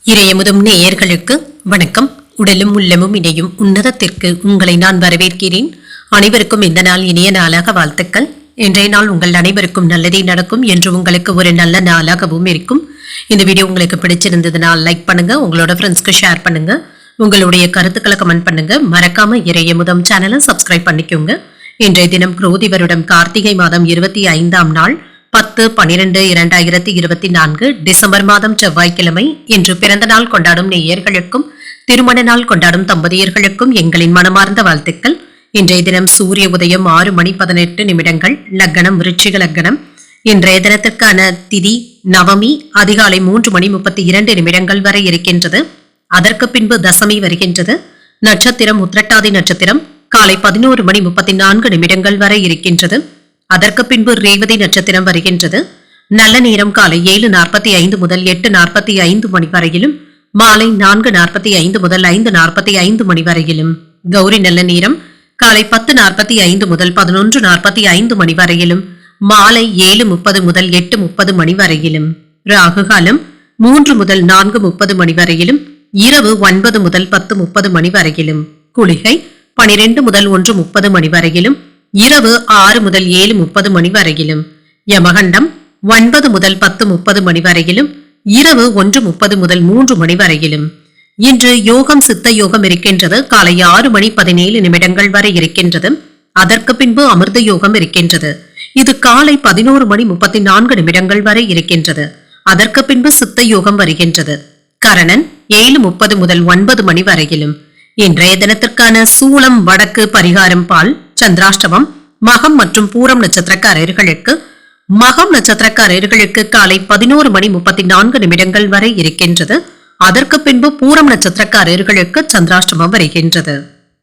இறையமுதும் நேயர்களுக்கு வணக்கம். உடலும் உள்ளமும் இணையும் உன்னதத்திற்கு உங்களை நான் வரவேற்கிறேன். அனைவருக்கும் இந்த நாள் இனிய நாளாக வாழ்த்துக்கள். இன்றைய நாள் உங்கள் அனைவருக்கும் நல்லதே நடக்கும் என்று உங்களுக்கு ஒரு நல்ல நாளாகவும் இருக்கும். இந்த வீடியோ உங்களுக்கு பிடிச்சிருந்ததுனால் லைக் பண்ணுங்க, உங்களோட ஃப்ரெண்ட்ஸ்க்கு ஷேர் பண்ணுங்க, உங்களுடைய கருத்துக்களை கமெண்ட் பண்ணுங்க. மறக்காம இறையமுதம் சேனலை சப்ஸ்கிரைப் பண்ணிக்கோங்க. இன்றைய தினம் குரோதி வருடம் கார்த்திகை மாதம் 25ஆம் நாள் 10/12/2024 டிசம்பர் மாதம் செவ்வாய்க்கிழமை. இன்று பிறந்த நாள் கொண்டாடும் நேயர்களுக்கும் திருமண நாள் கொண்டாடும் தம்பதியர்களுக்கும் எங்களின் மனமார்ந்த வாழ்த்துக்கள். இன்றைய தினம் சூரிய உதயம் 6:18 லக்னம் விருச்சிக லக்னம். இன்றைய தினத்திற்கான திதி நவமி அதிகாலை 3:32 வரை இருக்கின்றது. அதற்கு பின்பு தசமி வருகின்றது. நட்சத்திரம் உத்திரட்டாதி நட்சத்திரம் காலை 11:34 வரை இருக்கின்றது. அதற்கு பின்பு ரேவதி நட்சத்திரம் வருகின்றது. நல்ல நேரம் காலை 7:45 முதல் 8:45 வரையிலும், மாலை 4:45 முதல் 5:45 வரையிலும். கௌரி நல்ல நேரம் காலை 10:45 முதல் 11:45 வரையிலும், மாலை 7:30 முதல் 8:30 வரையிலும். ராகு காலம் 3 முதல் 4:30 வரையிலும், இரவு 9 முதல் 10:30 வரையிலும். குளிகை 12 முதல் 1:30 வரையிலும், இரவு 6 முதல் 7:30 வரையிலும். யமகண்டம் 9 முதல் 10:30 வரையிலும், இரவு 1:30 முதல் 3 வரையிலும். இன்று யோகம் சித்த யோகம் இருக்கின்றது. காலை 6:17 வரை இருக்கின்றது. அதற்கு பின்பு அமிர்த யோகம் இருக்கின்றது. இது காலை 11:34 வரை இருக்கின்றது. அதற்கு பின்பு சித்த யோகம் வருகின்றது. கரணன் 7:30 முதல் 9 வரையிலும். இன்றைய தினத்திற்கான சூளம் வடக்கு, பரிகாரம் பால். சந்திராஷ்டமம் மகம் மற்றும் பூரம் நட்சத்திரக்காரர்களுக்கு காலை 11:34 வரை இருக்கின்றது. அதற்கு பின்பு பூரம் நட்சத்திரக்காரர்களுக்கு சந்திராஷ்டமம் வருகின்றது.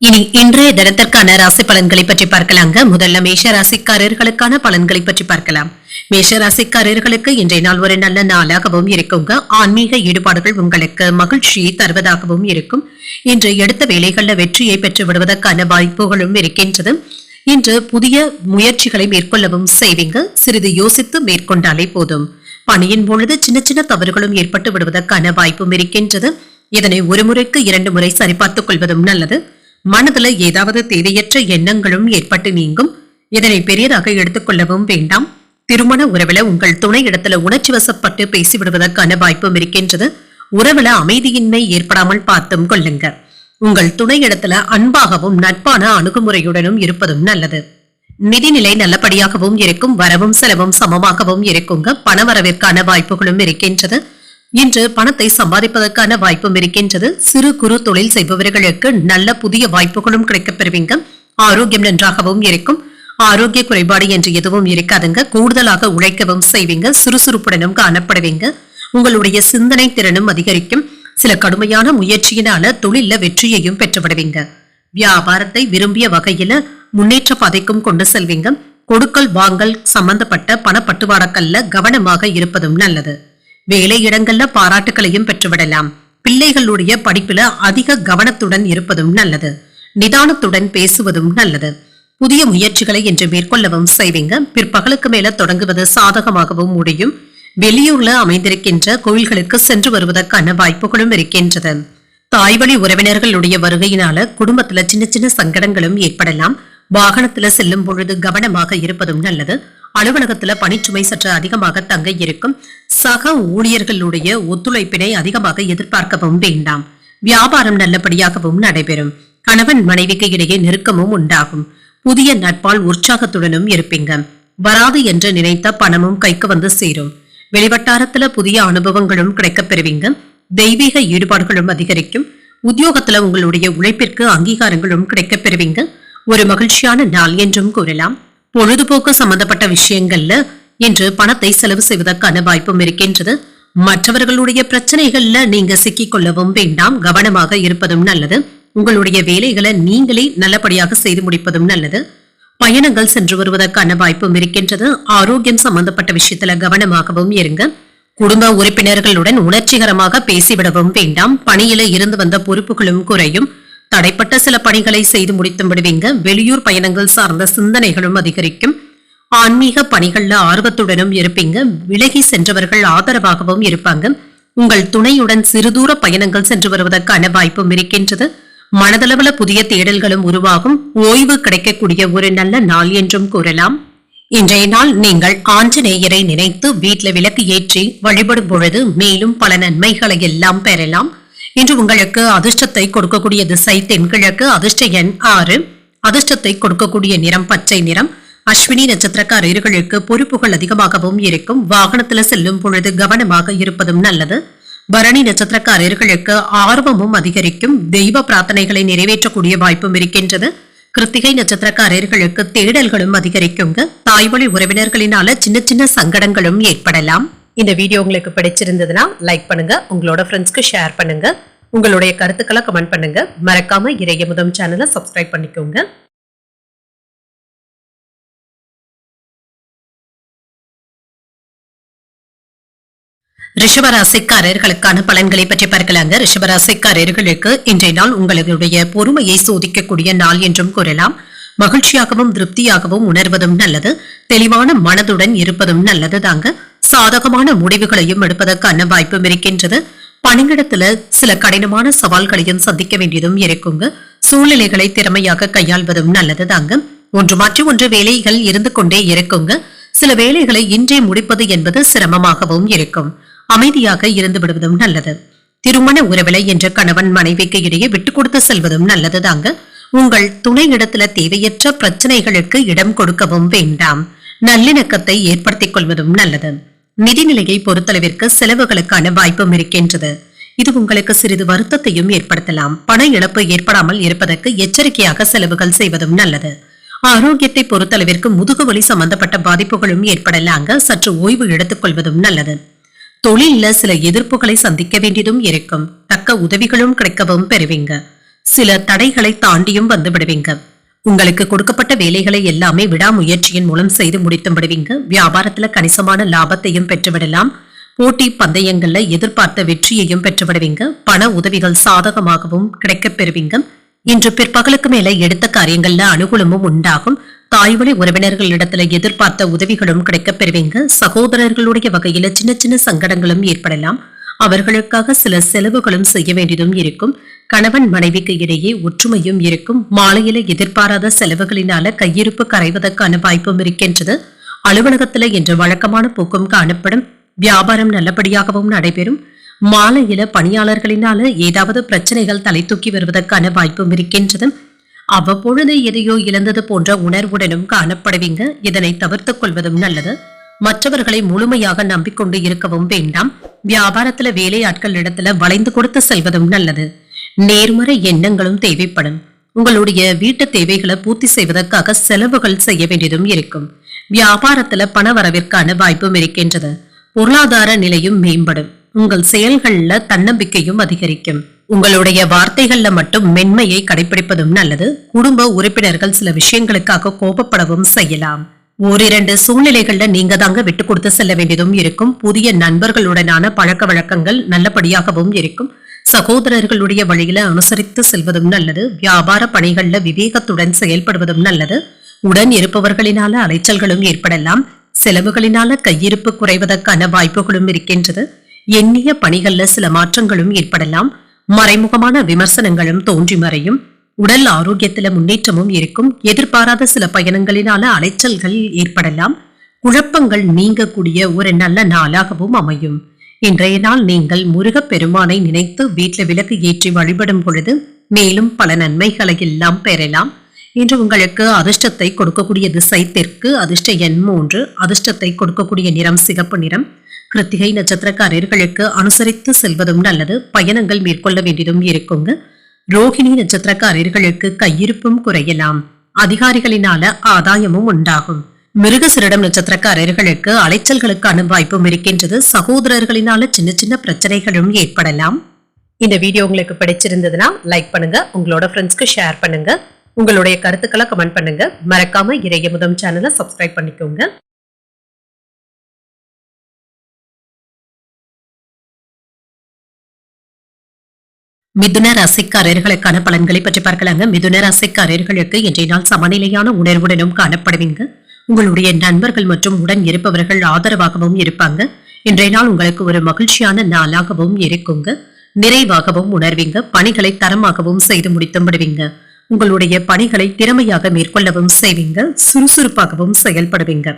இனி இன்றைய தினத்திற்கான ராசி பலன்களை பற்றி பார்க்கலாங்க. முதல்ல மேஷ ராசிக்காரர்களுக்கான பலன்களை பற்றி பார்க்கலாம். மேஷ ராசிக்காரர்களுக்கு இன்றைய நாள் ஒரு நல்ல நாளாகவும் இருக்குங்க. ஆன்மீக ஈடுபாடுகள் உங்களுக்கு மகிழ்ச்சியை தருவதாகவும் இருக்கும். இன்று எடுத்த வேலைகள்ல வெற்றியை பெற்று விடுவதற்கான வாய்ப்புகளும் இருக்கின்றது. இன்று புதிய முயற்சிகளை மேற்கொள்ளவும் செய்வீங்க. சிறிது யோசித்து மேற்கொண்டாலே போதும். பணியின் பொழுது சின்ன சின்ன தவறுகளும் ஏற்பட்டு விடுவதற்கான வாய்ப்பும் இருக்கின்றது. இதனை ஒரு முறைக்கு 2 முறை சரிபார்த்துக் கொள்வதும் நல்லது. மனதுல ஏதாவது தேவையற்ற எண்ணங்களும் ஏற்பட்டு நீங்கும். இதனை பெரியதாக எடுத்துக்கொள்ளவும் வேண்டாம். திருமண உறவுல உங்கள் துணை இடத்துல உணர்ச்சி வசப்பட்டு பேசிவிடுவதற்கான வாய்ப்பும் இருக்கின்றது. உறவுல அமைதியின்மை ஏற்படாமல் பார்த்தும் கொள்ளுங்க. உங்கள் துணை இடத்துல அன்பாகவும் நட்பான அணுகுமுறையுடனும் இருப்பதும் நல்லது. நிதிநிலை நல்லபடியாகவும் இருக்கும். வரவும் செலவும் சமமாகவும் இருக்குங்க. பணவரவிற்கான வாய்ப்புகளும் இருக்கின்றது. இன்று பணத்தை சம்பாதிப்பதற்கான வாய்ப்பும் இருக்கின்றது. சிறு குறு தொழில் செய்பவர்களுக்கு நல்ல புதிய வாய்ப்புகளும் கிடைக்கப் பெறுவீங்க. ஆரோக்கியம் நன்றாகவும் இருக்கும். ஆரோக்கிய குறைபாடு என்று எதுவும் இருக்காதுங்க. கூடுதலாக உழைக்கவும் செய்வீங்க. சுறுசுறுப்புடனும் காணப்படுவீங்க. உங்களுடைய சிந்தனை திறனும் அதிகரிக்கும். சில கடுமையான முயற்சியினால தொழில வெற்றியையும் பெற்றுவிடுவீங்க. வியாபாரத்தை விரும்பிய வகையில முன்னேற்ற பாதைக்கும் கொண்டு செல்வீங்க. கொடுக்கல் வாங்கல் சம்பந்தப்பட்ட பணப்பட்டுவாடக்கல்ல கவனமாக இருப்பதும் நல்லது. வேலை இடங்கள்ல பாராட்டுகளையும் பெற்றுவிடலாம். பிள்ளைகளுடைய படிப்புல அதிக கவனத்துடன் இருப்பதும் நல்லது. நிதானத்துடன் பேசுவதும் நல்லது. புதிய முயற்சிகளை இன்று மேற்கொள்ளவும் செய்வீங்க. பிற்பகலுக்கு மேல தொடங்குவது சாதகமாகவும் முடியும். வெளியூர்ல அமைந்திருக்கின்ற கோயில்களுக்கு சென்று வருவதற்கான வாய்ப்புகளும் இருக்கின்றது. தாய்வழி உறவினர்களுடைய வருகையினால குடும்பத்துல சின்ன சின்ன சங்கடங்களும் ஏற்படலாம். வாகனத்துல செல்லும் பொழுது கவனமாக இருப்பதும் நல்லது. அலுவலகத்துல பணிச்சுமை சற்று அதிகமாக தங்க இருக்கும். சக ஊழியர்களுடைய ஒத்துழைப்பினை அதிகமாக எதிர்பார்க்கவும் வேண்டாம். வியாபாரம் நல்லபடியாகவும் நடைபெறும். கணவன் மனைவிக்கு இடையே நெருக்கமும் உண்டாகும். புதிய நட்பால் உற்சாகத்துடனும் இருப்பீங்க. வராது என்று நினைத்த பணமும் கைக்கு வந்து சேரும். வெளிவட்டாரத்துல புதிய அனுபவங்களும் கிடைக்கப் பெறுவீங்க. தெய்வீக ஈடுபாடுகளும் அதிகரிக்கும். உத்தியோகத்துல உங்களுடைய உழைப்பிற்கு அங்கீகாரங்களும் கிடைக்கப் பெறுவீங்க. ஒரு மகிழ்ச்சியான நாள் என்றும் கூறலாம். பொழுதுபோக்கு சம்பந்தப்பட்ட விஷயங்கள்ல இன்று பணத்தை செலவு செய்வதற்கான வாய்ப்பும் இருக்கின்றது. மற்றவர்களுடைய பிரச்சனைகள்ல நீங்க சிக்கிக் கொள்ளவும் வேண்டாம். கவனமாக இருப்பதும் நல்லது. உங்களுடைய வேலைகளை நீங்களே நல்லபடியாக செய்து முடிப்பதும் நல்லது. பயணங்கள் சென்று வருவதற்கான வாய்ப்பும் இருக்கின்றது. ஆரோக்கியம் சம்பந்தப்பட்ட விஷயத்துல கவனமாகவும் இருங்க. குடும்ப உறுப்பினர்களுடன் உணர்ச்சிகரமாக பேசிவிடவும் வேண்டாம். பணியில இருந்து வந்த பொறுப்புகளும் குறையும். தடைப்பட்ட சில பணிகளை செய்து முடித்து விடுவீங்க. வெளியூர் பயணங்கள் சார்ந்த சிந்தனைகளும் அதிகரிக்கும். ஆன்மீக பணிகள்ல ஆர்வத்துடனும் இருப்பீங்க. விலகி சென்றவர்கள் ஆதரவாகவும் இருப்பாங்க. உங்கள் துணையுடன் சிறுதூர பயணங்கள் சென்று வருவதற்கான வாய்ப்பும் இருக்கின்றது. மனதளவுல புதிய தேடல்களும் உருவாகும். ஓய்வு கிடைக்கக்கூடிய ஒரு நல்ல நாள் என்றும் கூறலாம். இன்றைய நாள் நீங்கள் ஆஞ்சநேயரை நினைத்து வீட்டில் விளக்கு ஏற்றி வழிபடும் பொழுது மேலும் பல நன்மைகளை எல்லாம் பெறலாம். இன்று உங்களுக்கு அதிர்ஷ்டத்தை கொடுக்கக்கூடிய திசை தென்கிழக்கு, அதிர்ஷ்ட எண் 6, அதிர்ஷ்டத்தை கொடுக்கக்கூடிய நிறம் பச்சை நிறம். அஸ்வினி நட்சத்திரக்காரர்களுக்கு பொறுப்புகள் அதிகமாகவும் இருக்கும். வாகனத்துல செல்லும் பொழுது கவனமாக இருப்பதும் நல்லது. பரணி நட்சத்திரக்காரர்களுக்கு ஆர்வமும் அதிகரிக்கும். தெய்வ பிரார்த்தனைகளை நிறைவேற்றக்கூடிய வாய்ப்பும் இருக்கின்றது. கிருத்திகை நட்சத்திரக்காரர்களுக்கு தேடல்களும் அதிகரிக்குங்க. தாய்வழி உறவினர்களினால சின்ன சின்ன சங்கடங்களும் ஏற்படலாம். இந்த வீடியோ உங்களுக்கு பிடிச்சிருந்ததுன்னா லைக் பண்ணுங்க, உங்களோட ஃப்ரெண்ட்ஸ்க்கு ஷேர் பண்ணுங்க, உங்களுடைய கருத்துக்களை கமெண்ட் பண்ணுங்க. மறக்காம இறையமுதம் சேனலை சப்ஸ்கிரைப் பண்ணிக்கோங்க. ரிஷபராசிக்காரர்களுக்கான பலன்களை பற்றி பார்க்கலாங்க. ரிஷபராசிக்காரர்களுக்கு இன்றைய நாள் உங்களுடைய பொறுமையை சோதிக்கக்கூடிய நாள் என்றும் கூறலாம். மகிழ்ச்சியாகவும் திருப்தியாகவும் உணர்வதும் நல்லது. தெளிவான மனதுடன் இருப்பதும் நல்லது தாங்க. சாதகமான முடிவுகளையும் எடுப்பதற்கான வாய்ப்பும் இருக்கின்றது. பணியிடத்துல சில கடினமான சவால்களையும் சந்திக்க வேண்டியதும் இருக்குங்க. சூழ்நிலைகளை திறமையாக கையாள்வதும் நல்லது தாங்க. ஒன்று மாற்றி ஒன்று வேலைகள் இருந்து கொண்டே இருக்குங்க. சில வேலைகளை இன்றே முடிப்பது என்பது சிரமமாகவும் இருக்கும். அமைதியாக இருந்து விடுவதும் நல்லது. திருமண உறவிலை என்ற கணவன் மனைவிக்கு இடையே விட்டுக் கொடுத்து செல்வதும் நல்லது தாங்க. உங்கள் துணை இடத்துல தேவையற்ற பிரச்சனைகளுக்கு இடம் கொடுக்கவும் வேண்டாம். நல்லிணக்கத்தை ஏற்படுத்திக் கொள்வதும் நல்லது. நிதிநிலையை பொறுத்தளவிற்கு செலவுகளுக்கான வாய்ப்பும் இருக்கின்றது. இது உங்களுக்கு சிறிது வருத்தத்தையும் ஏற்படுத்தலாம். பண இழப்பு ஏற்படாமல் இருப்பதற்கு எச்சரிக்கையாக செலவுகள் செய்வதும் நல்லது. ஆரோக்கியத்தை பொறுத்தளவிற்கு முதுகுவலி சம்பந்தப்பட்ட பாதிப்புகளும் ஏற்படலாங்க. சற்று ஓய்வு எடுத்துக் கொள்வதும் நல்லது. தொழில சில எதிர்ப்புகளை சந்திக்க வேண்டியதும் இருக்கும். தக்க உதவிகளும் கிடைக்கவும் பெறுவீங்க. சில தடைகளை தாண்டியும் வந்து விடுவீங்க. உங்களுக்கு கொடுக்கப்பட்ட வேலைகளை எல்லாமே விடாமுயற்சியின் மூலம் செய்து முடித்து விடுவீங்க. வியாபாரத்துல கணிசமான லாபத்தையும் பெற்றுவிடலாம். போட்டி பந்தயங்கள்ல எதிர்பார்த்த வெற்றியையும் பெற்றுவிடுவீங்க. பண உதவிகள் சாதகமாகவும் கிடைக்கப் பெறுவீங்க. இன்று பிற்பகலுக்கு மேல எடுத்த காரியங்கள்ல அனுகூலமும் உண்டாகும். தாய்வழி உறவினர்களிடத்துல எதிர்பார்த்த உதவிகளும் கிடைக்கப் பெறுவீங்க. சகோதரர்களுடைய வகையில சின்ன சின்ன சங்கடங்களும் ஏற்படலாம். அவர்களுக்காக சில செலவுகளும் செய்ய வேண்டியதும் இருக்கும். கணவன் மனைவிக்கு இடையே ஒற்றுமையும் இருக்கும். மாலையில எதிர்பாராத செலவுகளினால கையிருப்பு கரைவதற்கான வாய்ப்பும் இருக்கின்றது. அலுவலகத்துல என்ற வழக்கமான போக்கும் காணப்படும். வியாபாரம் நல்லபடியாகவும் நடைபெறும். மாலையில பணியாளர்களினால ஏதாவது பிரச்சனைகள் தலை தூக்கி வருவதற்கான வாய்ப்பும் இருக்கின்றது. அவ்வப்பொழுது எதையோ இழந்தது போன்ற உணர்வுடனும் காணப்படுவீங்க. இதனை தவிர்த்துக் கொள்வதும் நல்லது. மற்றவர்களை முழுமையாக நம்பிக்கொண்டு இருக்கவும் வேண்டாம். வியாபாரத்துல வேலையாட்கள் இடத்துல வளைந்து கொடுத்து செல்வதும் நல்லது. நேர்மறை எண்ணங்களும் தேவைப்படும். உங்களுடைய வீட்டு தேவைகளை பூர்த்தி செய்வதற்காக செலவுகள் செய்ய வேண்டியதும் இருக்கும். வியாபாரத்துல பண வரவிற்கான வாய்ப்பும் இருக்கின்றது. பொருளாதார நிலையும் மேம்படும். உங்கள் செயல்கள்ல தன்னம்பிக்கையும் அதிகரிக்கும். உங்களுடைய வார்த்தைகள்ல மட்டும் மென்மையை கடைபிடிப்பதும் நல்லது. குடும்ப உறுப்பினர்கள் சில விஷயங்களுக்காக கோபப்படவும் செய்யலாம். ஓரிரண்டு சூழ்நிலைகள்ல நீங்க தாங்க விட்டு கொடுத்து செல்ல வேண்டியதும் இருக்கும். புதிய நண்பர்களுடனான பழக்க வழக்கங்கள் நல்லபடியாகவும் இருக்கும். சகோதரர்களுடைய வழியில அனுசரித்து செல்வதும் நல்லது. வியாபார பணிகள்ல விவேகத்துடன் செயல்படுவதும் நல்லது. உடன் இருப்பவர்களினால அலைச்சல்களும் ஏற்படலாம். செலவுகளினால கையிருப்பு குறைவதற்கான வாய்ப்புகளும் இருக்கின்றது. எண்ணிய பணிகள்ல சில மாற்றங்களும் ஏற்படலாம். மறைமுகமான விமர்சனங்களும் தோன்றி மறையும். உடல் ஆரோக்கியத்தில முன்னேற்றமும் இருக்கும். எதிர்பாராத சில பயணங்களினால அலைச்சல்கள் ஏற்படலாம். குழப்பங்கள் நீங்கக்கூடிய ஒரு நல்ல நாளாகவும் அமையும். இன்றைய நாள் நீங்கள் முருகப் பெருமானை நினைத்து வீட்டில் விளக்கு ஏற்றி வழிபடும் பொழுது மேலும் பல நன்மைகளை எல்லாம் பெறலாம். இன்று உங்களுக்கு அதிர்ஷ்டத்தை கொடுக்கக்கூடிய திசை தெற்கு, அதிர்ஷ்ட எண் 3, அதிர்ஷ்டத்தை கொடுக்கக்கூடிய நிறம் சிகப்பு நிறம். கிருத்திகை நட்சத்திரக்காரர்களுக்கு அனுசரித்து செல்வதும் நல்லது. பயணங்கள் மேற்கொள்ள வேண்டியதும் இருக்குங்க. ரோகிணி நட்சத்திரக்காரர்களுக்கு கையிருப்பும் குறையலாம். அதிகாரிகளினால ஆதாயமும் உண்டாகும். மிருகசிரிடம் நட்சத்திரக்காரர்களுக்கு அலைச்சல்களுக்கான வாய்ப்பும் இருக்கின்றது. சகோதரர்களினால சின்ன சின்ன பிரச்சனைகளும் ஏற்படலாம். இந்த வீடியோ உங்களுக்கு பிடிச்சிருந்ததுன்னா லைக் பண்ணுங்க, உங்களோட ஃப்ரெண்ட்ஸ்க்கு ஷேர் பண்ணுங்க, உங்களுடைய கருத்துக்களை கமெண்ட் பண்ணுங்க. மறக்காம இறையமுதம் சேனலை சப்ஸ்கிரைப் பண்ணிக்கோங்க. மிதுன ராசிக்காரர்களுக்கான பலன்களை பற்றி பார்க்கலாங்க. மிதுன ராசிக்காரர்களுக்கு இன்றைய நாள் சமநிலையான உணர்வுடனும் காணப்படுவீங்க. உங்களுடைய நண்பர்கள் மற்றும் உடன் இருப்பவர்கள் ஆதரவாகவும் இருப்பாங்க. இன்றைய நாள் உங்களுக்கு ஒரு மகிழ்ச்சியான நாளாகவும் இருக்குங்க. நிறைவாகவும் உணர்வீங்க. பணிகளை தரமாகவும் செய்து முடித்து விடுவீங்க. உங்களுடைய பணிகளை திறமையாக மேற்கொள்ளவும் செய்வீங்க. சுறுசுறுப்பாகவும் செயல்படுவீங்க.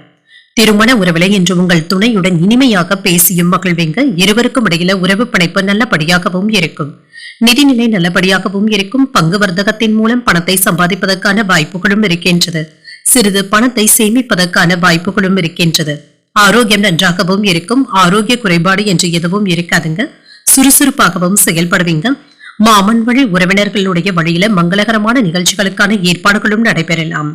திருமண உறவிலை இன்று உங்கள் துணையுடன் இனிமையாக பேசியும் மகிழ்வீங்க. இருவருக்கும் இடையில உறவு பிணைப்பு நல்லபடியாகவும் இருக்கும். நிதிநிலை நல்லபடியாகவும் இருக்கும். பங்கு வர்த்தகத்தின் மூலம் பணத்தை சம்பாதிப்பதற்கான வாய்ப்புகளும் இருக்கின்றது. சிறிது பணத்தை சேமிப்பதற்கான வாய்ப்புகளும் இருக்கின்றது. ஆரோக்கியம் நன்றாகவும் இருக்கும். ஆரோக்கிய குறைபாடு என்று எதுவும் இருக்காதுங்க. சுறுசுறுப்பாகவும் செயல்படுவீங்க. மாமன் வழி உறவினர்களுடைய வழியில மங்களகரமான நிகழ்ச்சிகளுக்கான ஏற்பாடுகளும் நடைபெறலாம்.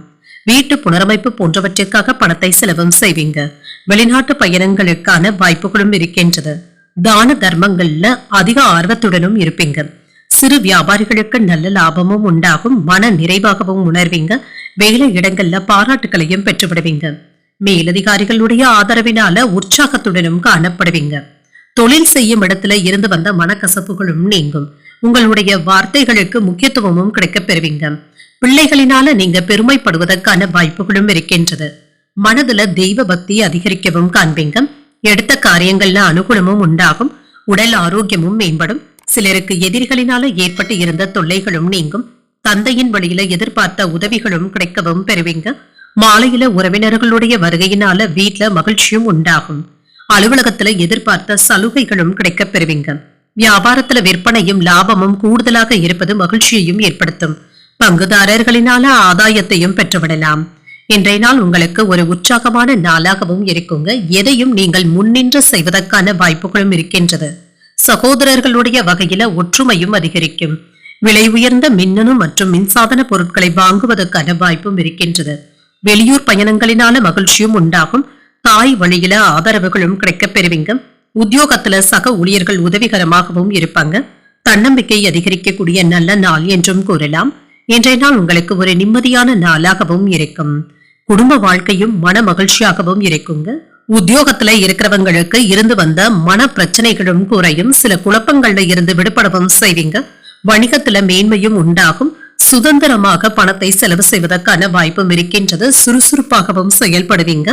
வீட்டு புனரமைப்பு போன்றவற்றிற்காக பணத்தை செலவும் செய்வீங்க. வெளிநாட்டு பயணங்களுக்கான வாய்ப்புகளும் இருக்கின்றது. தான தர்மங்கள்ல அதிக ஆர்வத்துடனும் இருப்பீங்க. சிறு வியாபாரிகளுக்கு நல்ல லாபமும் உண்டாகும். மன நிறைவாகவும் உணர்வீங்க. வேலை இடங்கள்ல பாராட்டுகளையும் பெற்றுவிடுவீங்க. மேலதிகாரிகளுடைய ஆதரவினால உற்சாகத்துடனும் காணப்படுவீங்க. தொழில் செய்யும் இடத்துல இருந்து வந்த மனக்கசப்புகளும் நீங்கும். உங்களுடைய வார்த்தைகளுக்கு முக்கியத்துவமும் கிடைக்கப் பெறுவீங்க. பிள்ளைகளினால நீங்க பெருமைப்படுவதற்கான வாய்ப்புகளும் இருக்கின்றது. மனதுல தெய்வ பக்தி அதிகரிக்கவும் காண்பீங்க. எடுத்த காரியங்கள்ல அனுகூலமும் உண்டாகும். உடல் ஆரோக்கியமும் மேம்படும். சிலருக்கு எதிரிகளினால ஏற்பட்டு இருந்த தொல்லைகளும் நீங்கும். தந்தையின் வழியில எதிர்பார்த்த உதவிகளும் கிடைக்கவும் பெறுவீங்க. மாலையில உறவினர்களுடைய வருகையினால வீட்டுல மகிழ்ச்சியும் உண்டாகும். அலுவலகத்துல எதிர்பார்த்த சலுகைகளும் கிடைக்கப் பெறுவீங்க. வியாபாரத்துல விற்பனையும் லாபமும் கூடுதலாக இருப்பது மகிழ்ச்சியையும் ஏற்படுத்தும். பங்குதாரர்களினால ஆதாயத்தையும் பெற்றுவிடலாம். இன்றைய நாள் உங்களுக்கு ஒரு உற்சாகமான நாளாகவும் இருக்குங்க. எதையும் நீங்கள் முன்னின்று செய்வதற்கான வாய்ப்புகளும் இருக்கின்றது. சகோதரர்களுடைய வகையில ஒற்றுமையும் அதிகரிக்கும். விலை உயர்ந்த மின்னணு மற்றும் மின்சாதன பொருட்களை வாங்குவதற்கான வாய்ப்பும் இருக்கின்றது. வெளியூர் பயணங்களினால மகிழ்ச்சியும் உண்டாகும். தாய் வழியில ஆதரவுகளும் கிடைக்கப் பெறுவீங்க. உத்தியோகத்துல சக ஊழியர்கள் உதவிகரமாகவும் இருப்பாங்க. தன்னம்பிக்கை அதிகரிக்கக்கூடிய நல்ல நாள் என்றும் கூறலாம். இன்றைய நாள் உங்களுக்கு ஒரு நிம்மதியான நாளாகவும் இருக்கும். குடும்ப வாழ்க்கையும் மன மகிழ்ச்சியாகவும் இருக்குங்க. உத்தியோகத்துல இருக்கிறவங்களுக்கு இருந்து வந்த மன பிரச்சனைகளும் குறையும். சில குழப்பங்கள்ல இருந்து விடுபடவும் செய்வீங்க. வணிகத்துல மேன்மையும் உண்டாகும். சுதந்திரமாக பணத்தை செலவு செய்வதற்கான வாய்ப்பும் இருக்கின்றது. சுறுசுறுப்பாகவும் செயல்படுவீங்க.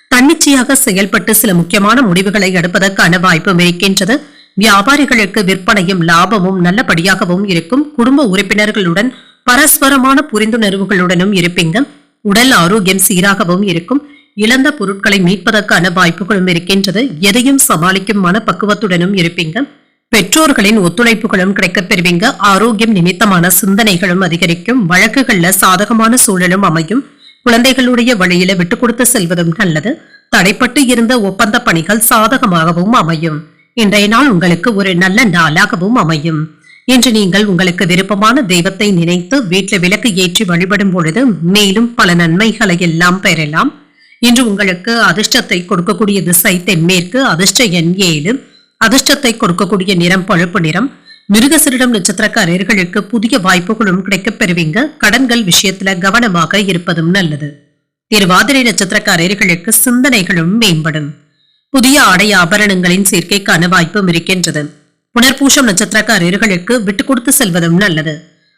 தன்னிச்சையாக செயல்பட்டு சில முக்கியமான முடிவுகளை எடுப்பதற்கான வாய்ப்பும் இருக்கின்றது. வியாபாரிகளுக்கு விற்பனையும் லாபமும் நல்லபடியாகவும் இருக்கும். குடும்ப உறுப்பினர்களுடன் பரஸ்பரமான புரிந்துணர்வுகளுடனும் இருப்பீங்க. உடல் ஆரோக்கியம் சீராகவும் இருக்கும். இழந்த பொருட்களை மீட்பதற்கான வாய்ப்புகளும் இருக்கின்றது. எதையும் சமாளிக்கும் மனப்பக்குவத்துடனும் இருப்பீங்க. பெற்றோர்களின் ஒத்துழைப்புகளும் கிடைக்கப் பெறுவீங்க. ஆரோக்கியம் நிமித்தமான சிந்தனைகளும் அதிகரிக்கும். வழக்குகள்ல சாதகமான சூழலும் அமையும். குழந்தைகளுடைய வழியில விட்டுக் கொடுத்து செல்வதும் நல்லது. தடைப்பட்டு இருந்த ஒப்பந்த பணிகள் சாதகமாகவும் அமையும். இன்றைய நாள் உங்களுக்கு ஒரு நல்ல நாளாகவும் அமையும். இன்று நீங்கள் உங்களுக்கு விருப்பமான தெய்வத்தை நினைத்து வீட்டில் விளக்கு ஏற்றி வழிபடும் பொழுது மேலும் பல நன்மைகளை எல்லாம் பெறலாம். இன்று உங்களுக்கு அதிர்ஷ்டத்தை கொடுக்கக்கூடிய திசை தென்மேற்கு. அதிர்ஷ்ட எண் 7. அதிர்ஷ்டத்தை கொடுக்கக்கூடிய நிறம் பழுப்பு நிறம். மிருகசீரிடம் நட்சத்திரக்காரர்களுக்கு புதிய வாய்ப்புகளும் கிடைக்கப் பெறுவீங்க. கடன்கள் விஷயத்துல கவனமாக இருப்பதும் நல்லது. திருவாதிரை நட்சத்திரக்காரர்களுக்கு சிந்தனைகளும் மேம்படும். புதிய ஆடை ஆபரணங்களின் சேர்க்கைக்கான வாய்ப்பும் இருக்கின்றது. புனர்பூசம் நட்சத்திரக்காரர்களுக்கு விட்டுக் கொடுத்து செல்வதும் நல்லது.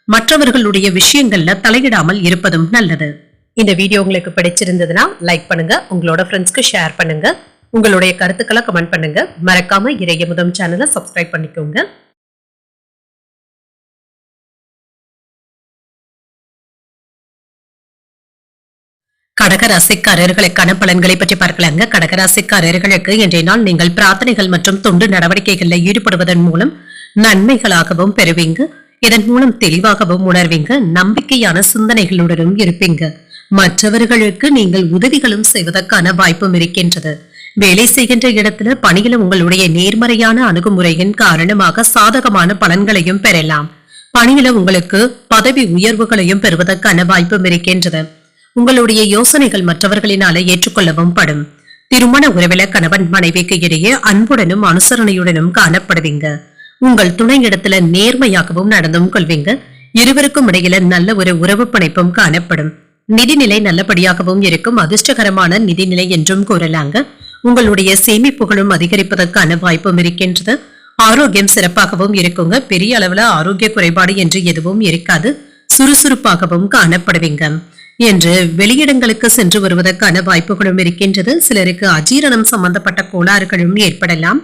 மற்றவர்களுடைய விஷயங்கள்ல தலையிடாமல் இருப்பதும் நல்லது. இந்த வீடியோ உங்களுக்கு பிடிச்சிருந்ததுன்னா லைக் பண்ணுங்க. உங்களோட ஃப்ரெண்ட்ஸ்க்கு ஷேர் பண்ணுங்க. உங்களுடைய கருத்துக்களை கமெண்ட் பண்ணுங்க. மறக்காம இறையமுதம் சேனலை சப்ஸ்கிரைப் பண்ணிக்கோங்க. கடகராசிக்காரர்களுக்கான பலன்களை பற்றி பார்க்கலாங்க. கடகராசிக்காரர்களுக்கு இன்றைய நாள் நீங்கள் பிரார்த்தனைகள் மற்றும் தொண்டு நடவடிக்கைகளில் ஈடுபடுவதன் மூலம் நன்மைகளாகவும் பெறுவீங்க. இதன் மூலம் தெளிவாகவும் உணர்வீங்க. நம்பிக்கையான சிந்தனைகளுடனும் இருப்பீங்க. மற்றவர்களுக்கு நீங்கள் உதவிகளும் செய்வதற்கான வாய்ப்பும் இருக்கின்றது. வேலை செய்கின்ற இடத்துல பணியில உங்களுடைய நேர்மறையான அணுகுமுறையின் காரணமாக சாதகமான பலன்களையும் பெறலாம். பணியில உங்களுக்கு பதவி உயர்வுகளையும் பெறுவதற்கான வாய்ப்பும் இருக்கின்றது. உங்களுடைய யோசனைகள் மற்றவர்களினால ஏற்றுக்கொள்ளவும் படும். திருமண உறவில கணவன் மனைவிக்கு இடையே அன்புடனும் அனுசரணையுடனும் காணப்படுவீங்க. உங்கள் துணையிடத்துல நேர்மையாகவும் நடந்தும் கொள்வீங்க. இருவருக்கும் இடையில நல்ல ஒரு உறவு பிணைப்பும் காணப்படும். நிதிநிலை நல்லபடியாகவும் இருக்கும். அதிர்ஷ்டகரமான நிதிநிலை என்றும் கூறலாங்க. உங்களுடைய சேமிப்புகளும் அதிகரிப்பதற்கான வாய்ப்பும் இருக்கின்றது. ஆரோக்கியம் சிறப்பாகவும் இருக்குங்க. பெரிய அளவுல ஆரோக்கிய குறைபாடு என்று எதுவும் இருக்காது. சுறுசுறுப்பாகவும் காணப்படுவீங்க. என்று வெளியிடங்களுக்கு சென்று வருவதற்கான வாய்ப்புகளும் இருக்கின்றது. சிலருக்கு அஜீரணம் சம்பந்தப்பட்ட கோளாறுகளும் ஏற்படலாம்.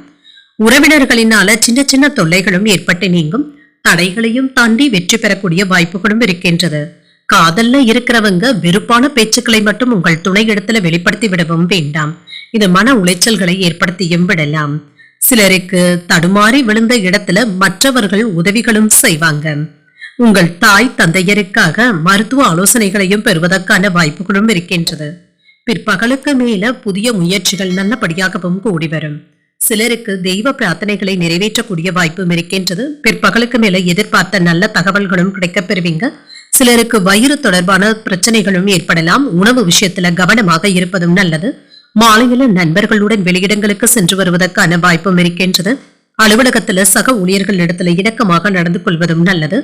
உறவினர்களினால சின்ன சின்ன தொல்லைகளும் ஏற்பட்டு நீங்கும். தடைகளையும் தாண்டி வெற்றி பெறக்கூடிய வாய்ப்புகளும் இருக்கின்றது. காதல்ல இருக்கிறவங்க வெறுப்பான பேச்சுக்களை மட்டும் உங்கள் துணை இடத்துல வெளிப்படுத்தி விடவும் வேண்டாம். இது மன உளைச்சல்களை ஏற்படுத்தியும் விடலாம். சிலருக்கு தடுமாறி விழுந்த இடத்துல மற்றவர்கள் உதவிகளும் செய்வாங்க. உங்கள் தாய் தந்தையருக்காக மருத்துவ ஆலோசனைகளையும் பெறுவதற்கான வாய்ப்புகளும் இருக்கின்றது. பிற்பகலுக்கு மேல புதிய முயற்சிகள் நல்லபடியாகவும் கூடி வரும். சிலருக்கு தெய்வ பிரார்த்தனைகளை நிறைவேற்றக்கூடிய வாய்ப்பும் இருக்கின்றது. பிற்பகலுக்கு மேல எதிர்பார்த்த நல்ல தகவல்களும் கிடைக்கப் பெறுவீங்க. சிலருக்கு வயிறு தொடர்பான பிரச்சனைகளும் ஏற்படலாம். உணவு விஷயத்துல கவனமாக இருப்பதும் நல்லது. மாலையில நண்பர்களுடன் வெளியிடங்களுக்கு சென்று வருவதற்கான வாய்ப்பும் இருக்கின்றது. அலுவலகத்துல சக ஊழியர்கள் இடத்துல இணக்கமாக நடந்து கொள்வதும் நல்லது.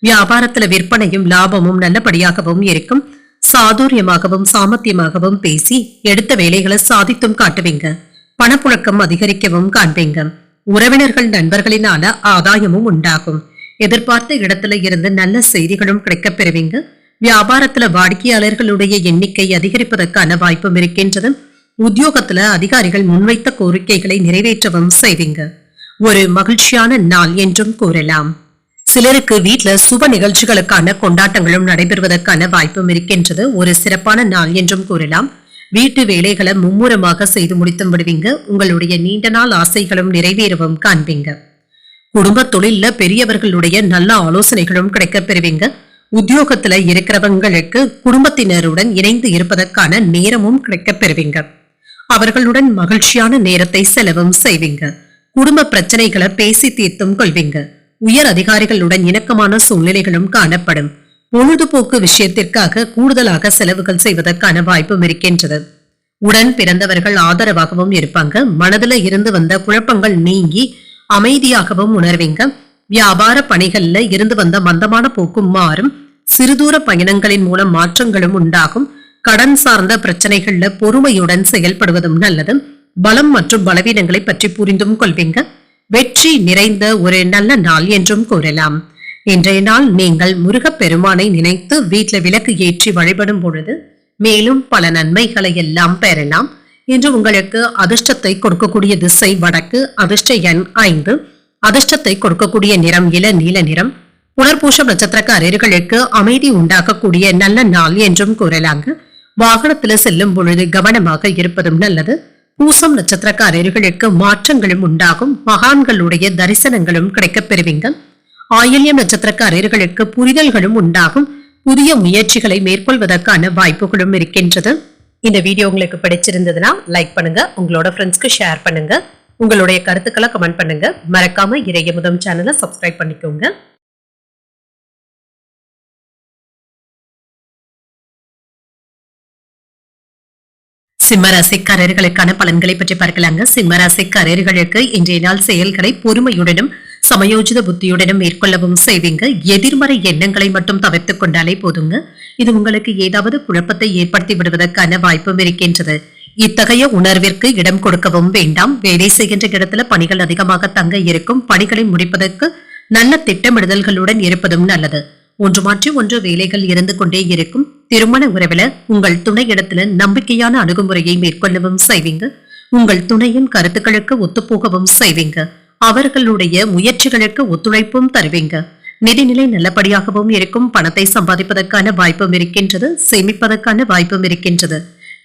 வியாபாரத்துல விற்பனையும் லாபமும் நல்லபடியாகவும் இருக்கும். சாதுரியமாகவும் சாமர்த்தியமாகவும் பேசி எடுத்த வேலைகளை சாதித்தும் காட்டுவீங்க. பணப்புழக்கம் அதிகரிக்கவும் காண்பீங்க. உறவினர்கள் நண்பர்களினால ஆதாயமும் உண்டாகும். எதிர்பார்த்த இடத்துல இருந்து நல்ல செய்திகளும் கிடைக்கப் பெறுவீங்க. வியாபாரத்துல வாடிக்கையாளர்களுடைய எண்ணிக்கை அதிகரிப்பதற்கான வாய்ப்பும் இருக்கின்றது. உத்தியோகத்துல அதிகாரிகள் முன்வைத்த கோரிக்கைகளை நிறைவேற்றவும் செய்வீங்க. ஒரு மகிழ்ச்சியான நாள் என்றும் கூறலாம். சிலருக்கு வீட்டுல சுப நிகழ்ச்சிகளுக்கான கொண்டாட்டங்களும் நடைபெறுவதற்கான வாய்ப்பும் இருக்கின்றது. ஒரு சிறப்பான நாள் என்றும் கூறலாம். வீட்டு வேலைகளை மும்முரமாக செய்து முடித்தும் விடுவீங்க. உங்களுடைய நீண்ட நாள் ஆசைகளும் நிறைவேறவும் காண்பீங்க. குடும்ப தொழில்ல பெரியவர்களுடைய நல்ல ஆலோசனைகளும் கிடைக்கப் பெறுவீங்க. உத்தியோகத்துல இருக்கிறவங்களுக்கு குடும்பத்தினருடன் இணைந்து இருப்பதற்கான நேரமும் கிடைக்கப் பெறுவீங்க. அவர்களுடன் மகிழ்ச்சியான நேரத்தை செலவும் செய்வீங்க. குடும்ப பிரச்சனைகளை பேசி தீர்த்தும் கொள்வீங்க. உயர் அதிகாரிகளுடன் இணக்கமான சூழ்நிலைகளும் காணப்படும். பொழுதுபோக்கு விஷயத்திற்காக கூடுதலாக செலவுகள் செய்வதற்கான வாய்ப்பும் இருக்கின்றது. உடன் பிறந்தவர்கள் ஆதரவாகவும் இருப்பாங்க. மனதுல இருந்து வந்த குழப்பங்கள் நீங்கி அமைதியாகவும் உணர்வீங்க. வியாபார பணிகள்ல இருந்து வந்த மந்தமான போக்கும் மாறும். சிறுதூர பயணங்களின் மூலம் மாற்றங்களும் உண்டாகும். கடன் சார்ந்த பிரச்சனைகள்ல பொறுமையுடன் செயல்படுவதும் நல்லது. பலம் மற்றும் பலவீனங்களை பற்றி புரிந்தும் கொள்வீங்க. வெற்றி நிறைந்த ஒரு நல்ல நாள் என்றும் கூறலாம். இன்றைய நாள் நீங்கள் முருகப்பெருமானை நினைத்து வீட்டில் விளக்கு ஏற்றி வழிபடும் பொழுது மேலும் பல நன்மைகளை எல்லாம் பெறலாம். இன்று உங்களுக்கு அதிர்ஷ்டத்தை கொடுக்கக்கூடிய திசை வடக்கு. அதிர்ஷ்ட எண் 5. அதிர்ஷ்டத்தை கொடுக்கக்கூடிய நிறம் இள நீல நிறம். புனர்பூசம் நட்சத்திரக்காரர்களுக்கு அமைதி உண்டாக்கக்கூடிய நல்ல நாள் என்றும் கூறலாங்க. வாகனத்துல செல்லும் பொழுது கவனமாக இருப்பதும் நல்லது. பூசம் நட்சத்திரக்காரர்களுக்கு மாற்றங்களும் உண்டாகும். மகான்களுடைய தரிசனங்களும் கிடைக்கப் பெறுவீங்க. ஆயில்யம் நட்சத்திரக்காரர்களுக்கு புரிதல்களும் உண்டாகும். புதிய முயற்சிகளை மேற்கொள்வதற்கான வாய்ப்புகளும் இருக்கின்றது. இந்த வீடியோ உங்களுக்கு பிடிச்சிருந்ததுன்னா லைக் பண்ணுங்க. உங்களோட ஃப்ரெண்ட்ஸ்க்கு ஷேர் பண்ணுங்க. உங்களுடைய கருத்துக்களை கமெண்ட் பண்ணுங்க. மறக்காம இறையமுதம் சேனலை சப்ஸ்கிரைப் பண்ணிக்கோங்க. சிம்மராசிக்காரர்களுக்கான பலன்களை பற்றி பார்க்கலாங்க. சிம்மராசிக்காரர்களுக்கு இன்றைய நாள் செயல்களை பொறுமையுடனும் சமயோஜித புத்தியுடனும் மேற்கொள்ளவும் செய்வீங்க. எதிர்மறை எண்ணங்களை மட்டும் தவிர்த்துக் கொண்டாலே போதுங்க. இது உங்களுக்கு ஏதாவது குழப்பத்தை ஏற்படுத்தி விடுவதற்கான வாய்ப்பும் இருக்கின்றது. இத்தகைய உணர்விற்கு இடம் கொடுக்கவும் வேண்டாம். வேலை செய்கின்ற இடத்துல பணிகள் அதிகமாக தங்க இருக்கும். பணிகளை முடிப்பதற்கு நல்ல திட்டமிடுதல்களுடன் இருப்பதும் நல்லது. ஒன்று மாற்றி ஒன்று வேலைகள் இருந்து கொண்டே இருக்கும். திருமண உறவுல உங்கள் துணை இடத்துல நம்பிக்கையான அணுகுமுறையை மேற்கொள்ளவும் செய்வீங்க. உங்கள் துணையின் கருத்துக்களுக்கு ஒத்துப்போகவும் செய்வீங்க. அவர்களுடைய முயற்சிகளுக்கு ஒத்துழைப்பும் தருவீங்க. நிதிநிலை நல்லபடியாகவும் இருக்கும். பணத்தை சம்பாதிப்பதற்கான வாய்ப்பும் இருக்கின்றது. சேமிப்பதற்கான வாய்ப்பும் இருக்கின்றது.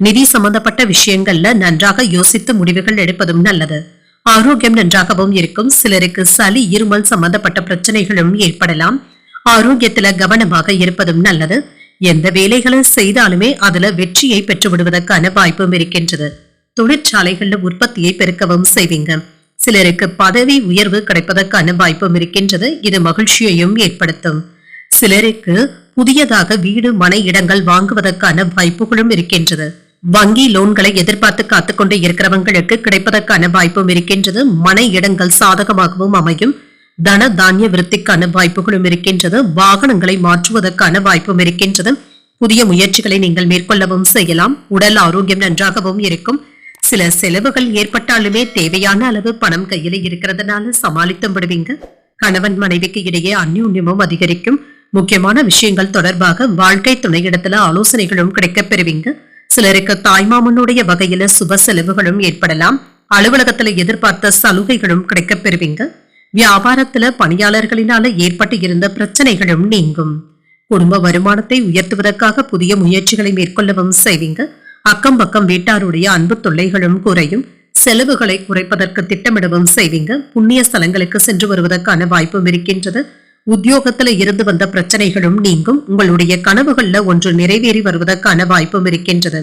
நிதி சம்பந்தப்பட்ட விஷயங்கள்ல நன்றாக யோசித்து முடிவுகள் எடுப்பதும் நல்லது. ஆரோக்கியம் நன்றாகவும் இருக்கும். சிலருக்கு சளி இருமல் சம்பந்தப்பட்ட பிரச்சனைகளும் ஏற்படலாம். ஆரோக்கியத்துல கவனமாக இருப்பதும் நல்லது. எந்த வேலைகளை செய்தாலுமே அதுல வெற்றியை பெற்று விடுவதற்கான வாய்ப்பும் இருக்கின்றது. தொழிற்சாலைகள்ல உற்பத்தியை பெருக்கவும் செய்வீங்க. சிலருக்கு பதவி உயர்வு கிடைப்பதற்கான வாய்ப்பும் இருக்கின்றது. இது மகிழ்ச்சியையும் ஏற்படுத்தும். சிலருக்கு புதியதாக வீடு மனை இடங்கள் வாங்குவதற்கான வாய்ப்புகளும் இருக்கின்றது. வங்கி லோன்களை எதிர்பார்த்து காத்துக்கொண்டு இருக்கிறவங்களுக்கு கிடைப்பதற்கான வாய்ப்பும் இருக்கின்றது. மனை இடங்கள் சாதகமாகவும் அமையும். தன தானிய விருத்திக்கான வாய்ப்புகளும் இருக்கின்றது. வாகனங்களை மாற்றுவதற்கான வாய்ப்பும் இருக்கின்றது. புதிய முயற்சிகளை நீங்கள் மேற்கொள்ளவும் செய்யலாம். உடல் ஆரோக்கியம் நன்றாகவும் இருக்கும். சில செலவுகள் ஏற்பட்டாலுமே தேவையான அளவு பணம் கையில இருக்கிறதுனால சமாளித்து விடுவீங்க. கணவன் மனைவிக்கு இடையே அந்யோன்யமும் அதிகரிக்கும். முக்கியமான விஷயங்கள் தொடர்பாக வாழ்க்கை துணையிடத்துல ஆலோசனைகளும் கிடைக்கப் பெறுவீங்க. சிலருக்கு தாய்மாமனுடைய வகையில சுப செலவுகளும் ஏற்படலாம். அலுவலகத்துல எதிர்பார்த்த சலுகைகளும் கிடைக்கப் பெறுவீங்க. வியாபாரத்துல பணியாளர்களினால ஏற்பட்டு இருந்த பிரச்சனைகளும் நீங்கும். குடும்ப வருமானத்தை உயர்த்துவதற்காக புதிய முயற்சிகளை மேற்கொள்ளவும் செய்வீங்க. அக்கம் பக்கம் வீட்டாருடைய அன்பு தொல்லைகளும் குறையும். செலவுகளை குறைப்பதற்கு திட்டமிடவும் செய்வீங்க. புண்ணிய ஸ்தலங்களுக்கு சென்று வருவதற்கான வாய்ப்பும் இருக்கின்றது. உத்தியோகத்துல இருந்து வந்த பிரச்சனைகளும் நீங்கும். உங்களுடைய கனவுகள்ல ஒன்று நிறைவேறி வருவதற்கான வாய்ப்பும் இருக்கின்றது.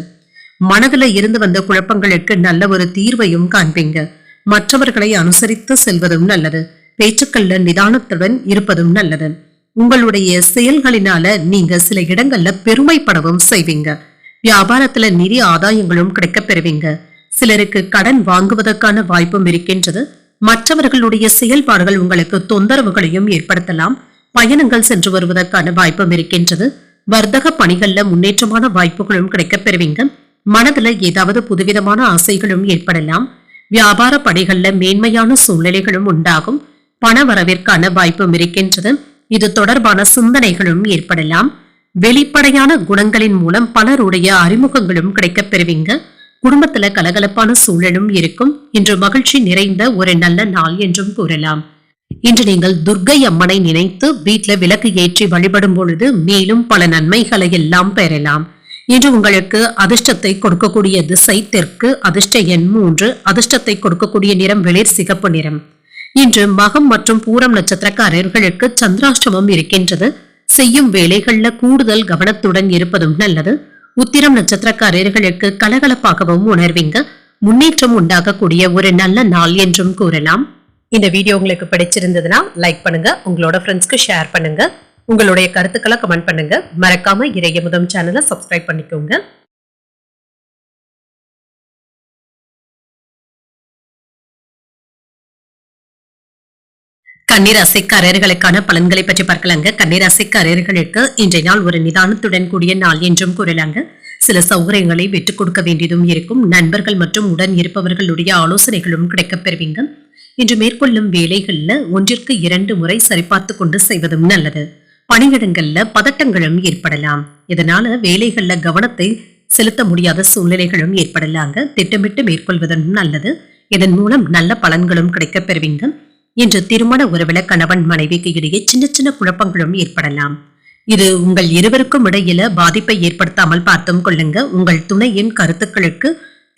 மனதுல இருந்து வந்த குழப்பங்களுக்கு நல்ல ஒரு தீர்வையும் காண்பீங்க. மற்றவர்களை அனுசரித்து செல்வதும் நல்லது. பேச்சுக்கள்ல நிதானத்துடன் இருப்பதும் நல்லது. உங்களுடைய செயல்களினால நீங்க சில இடங்கள்ல பெருமைப்படவும் செய்வீங்க. வியாபாரத்துல நிதி ஆதாயங்களும் கிடைக்கப் பெறுவீங்க. சிலருக்கு கடன் வாங்குவதற்கான வாய்ப்பும் இருக்கின்றது. மற்றவர்களுடைய செயல்பாடுகள் உங்களுக்கு தொந்தரவுகளையும் ஏற்படுத்தலாம். பயணங்கள் சென்று வருவதற்கான வாய்ப்பும் இருக்கின்றது. வர்த்தக பணிகள்ல முன்னேற்றமான வாய்ப்புகளும் கிடைக்கப் பெறுவீங்க. மனதுல ஏதாவது புதுவிதமான ஆசைகளும் ஏற்படலாம். வியாபார பணிகள்ல மேன்மையான சூழ்நிலைகளும் உண்டாகும். பண வரவிற்கான வாய்ப்பும் இருக்கின்றது. இது தொடர்பான சிந்தனைகளும் ஏற்படலாம். வெளிப்படையான குணங்களின் மூலம் பலருடைய அறிமுகங்களும் கிடைக்கப் பெறுவீங்க. குடும்பத்துல கலகலப்பான சூழலும் இருக்கும். இன்று மகிழ்ச்சி நிறைந்த ஒரு நல்ல நாள் என்றும் கூறலாம். இன்று நீங்கள் துர்க்கை அம்மனை நினைத்து வீட்டுல விளக்கு ஏற்றி வழிபடும் பொழுது மேலும் பல நன்மைகளை எல்லாம் பெறலாம். இன்று உங்களுக்கு அதிர்ஷ்டத்தை கொடுக்கக்கூடிய திசை தெற்கு, அதிர்ஷ்ட எண் 3, அதிர்ஷ்டத்தை கொடுக்கக்கூடிய நிறம் வெளிர் சிகப்பு நிறம். இன்று மகம் மற்றும் பூரம் நட்சத்திரக்காரர்களுக்கு சந்திராஷ்டமம் இருக்கின்றது. செய்யும் வேலைகள்ல கூடுதல் கவனத்துடன் இருப்பதும் நல்லது. உத்திரம் நட்சத்திரக்காரர்களுக்கு கலகலப்பாகவும் உணர்வீங்க. முன்னேற்றம் உண்டாகக்கூடிய ஒரு நல்ல நாள் என்றும் கூறலாம். இந்த வீடியோ உங்களுக்கு பிடிச்சிருந்ததுன்னா லைக் பண்ணுங்க, உங்களோட ஃப்ரெண்ட்ஸ்க்கு ஷேர் பண்ணுங்க, உங்களுடைய கருத்துக்களை கமெண்ட் பண்ணுங்க. மறக்காம இறையமுதம் சேனலை சப்ஸ்கிரைப் பண்ணிக்கோங்க. கன்னிராசிக்காரர்களுக்கான பலன்களை பற்றி பார்க்கலாங்க. கன்னிராசிக்காரர்களுக்கு இன்றைய நாள் ஒரு நிதானத்துடன் கூடிய நாள் என்றும் கூறலாங்க. சில சௌகரியங்களை விட்டுக் கொடுக்க வேண்டியதும் இருக்கும். நண்பர்கள் மற்றும் உடன் இருப்பவர்களுடைய ஆலோசனைகளும் கிடைக்கப் பெறுவீங்க. இன்று மேற்கொள்ளும் வேலைகள்ல 1-2 முறை சரிபார்த்து கொண்டு செய்வதும் நல்லது. பணியிடங்கள்ல பதட்டங்களும் ஏற்படலாம். இதனால வேலைகள்ல கவனத்தை செலுத்த முடியாத சூழ்நிலைகளும் ஏற்படலாங்க. திட்டமிட்டு மேற்கொள்வதும் நல்லது. இதன் மூலம் நல்ல பலன்களும் கிடைக்கப் பெறுவீங்க. இன்று திருமண உறவுல கணவன் மனைவிக்கு இடையே சின்ன சின்ன குழப்பங்களும் ஏற்படலாம். இது உங்கள் இருவருக்கும் இடையில பாதிப்பை ஏற்படுத்தாமல் பார்த்தும் கொள்ளுங்க. உங்கள் துணையின் கருத்துக்களுக்கு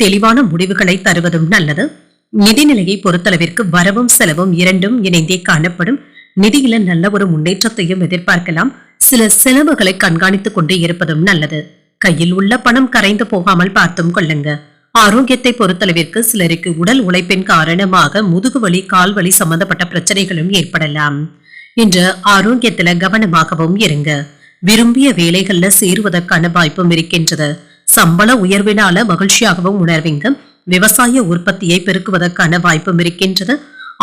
தெளிவான முடிவுகளை தருவதும் நல்லது. நிதிநிலையை பொறுத்தளவிற்கு வரவும் செலவும் இரண்டும் இணைந்தே காணப்படும். நிதியில நல்ல ஒரு முன்னேற்றத்தையும் எதிர்பார்க்கலாம். சில செலவுகளை கண்காணித்துக் கொண்டே இருப்பதும் நல்லது. கையில் உள்ள பணம் கரைந்து போகாமல் பார்த்தும் கொள்ளுங்க. ஆரோக்கியத்தை பொறுத்தளவிற்கு சிலருக்கு உடல் உழைப்பின் காரணமாக முதுகுவலி, கால்வலி சம்பந்தப்பட்ட பிரச்சனைகளும் ஏற்படலாம். இன்று ஆரோக்கியத்துல கவனமாகவும் இருங்க. விரும்பிய வேலைகள்ல சேருவதற்கான வாய்ப்பும் இருக்கின்றது. சம்பள உயர்வினால மகிழ்ச்சியாகவும் உணர்வீங்க. விவசாய உற்பத்தியை பெருக்குவதற்கான வாய்ப்பும் இருக்கின்றது.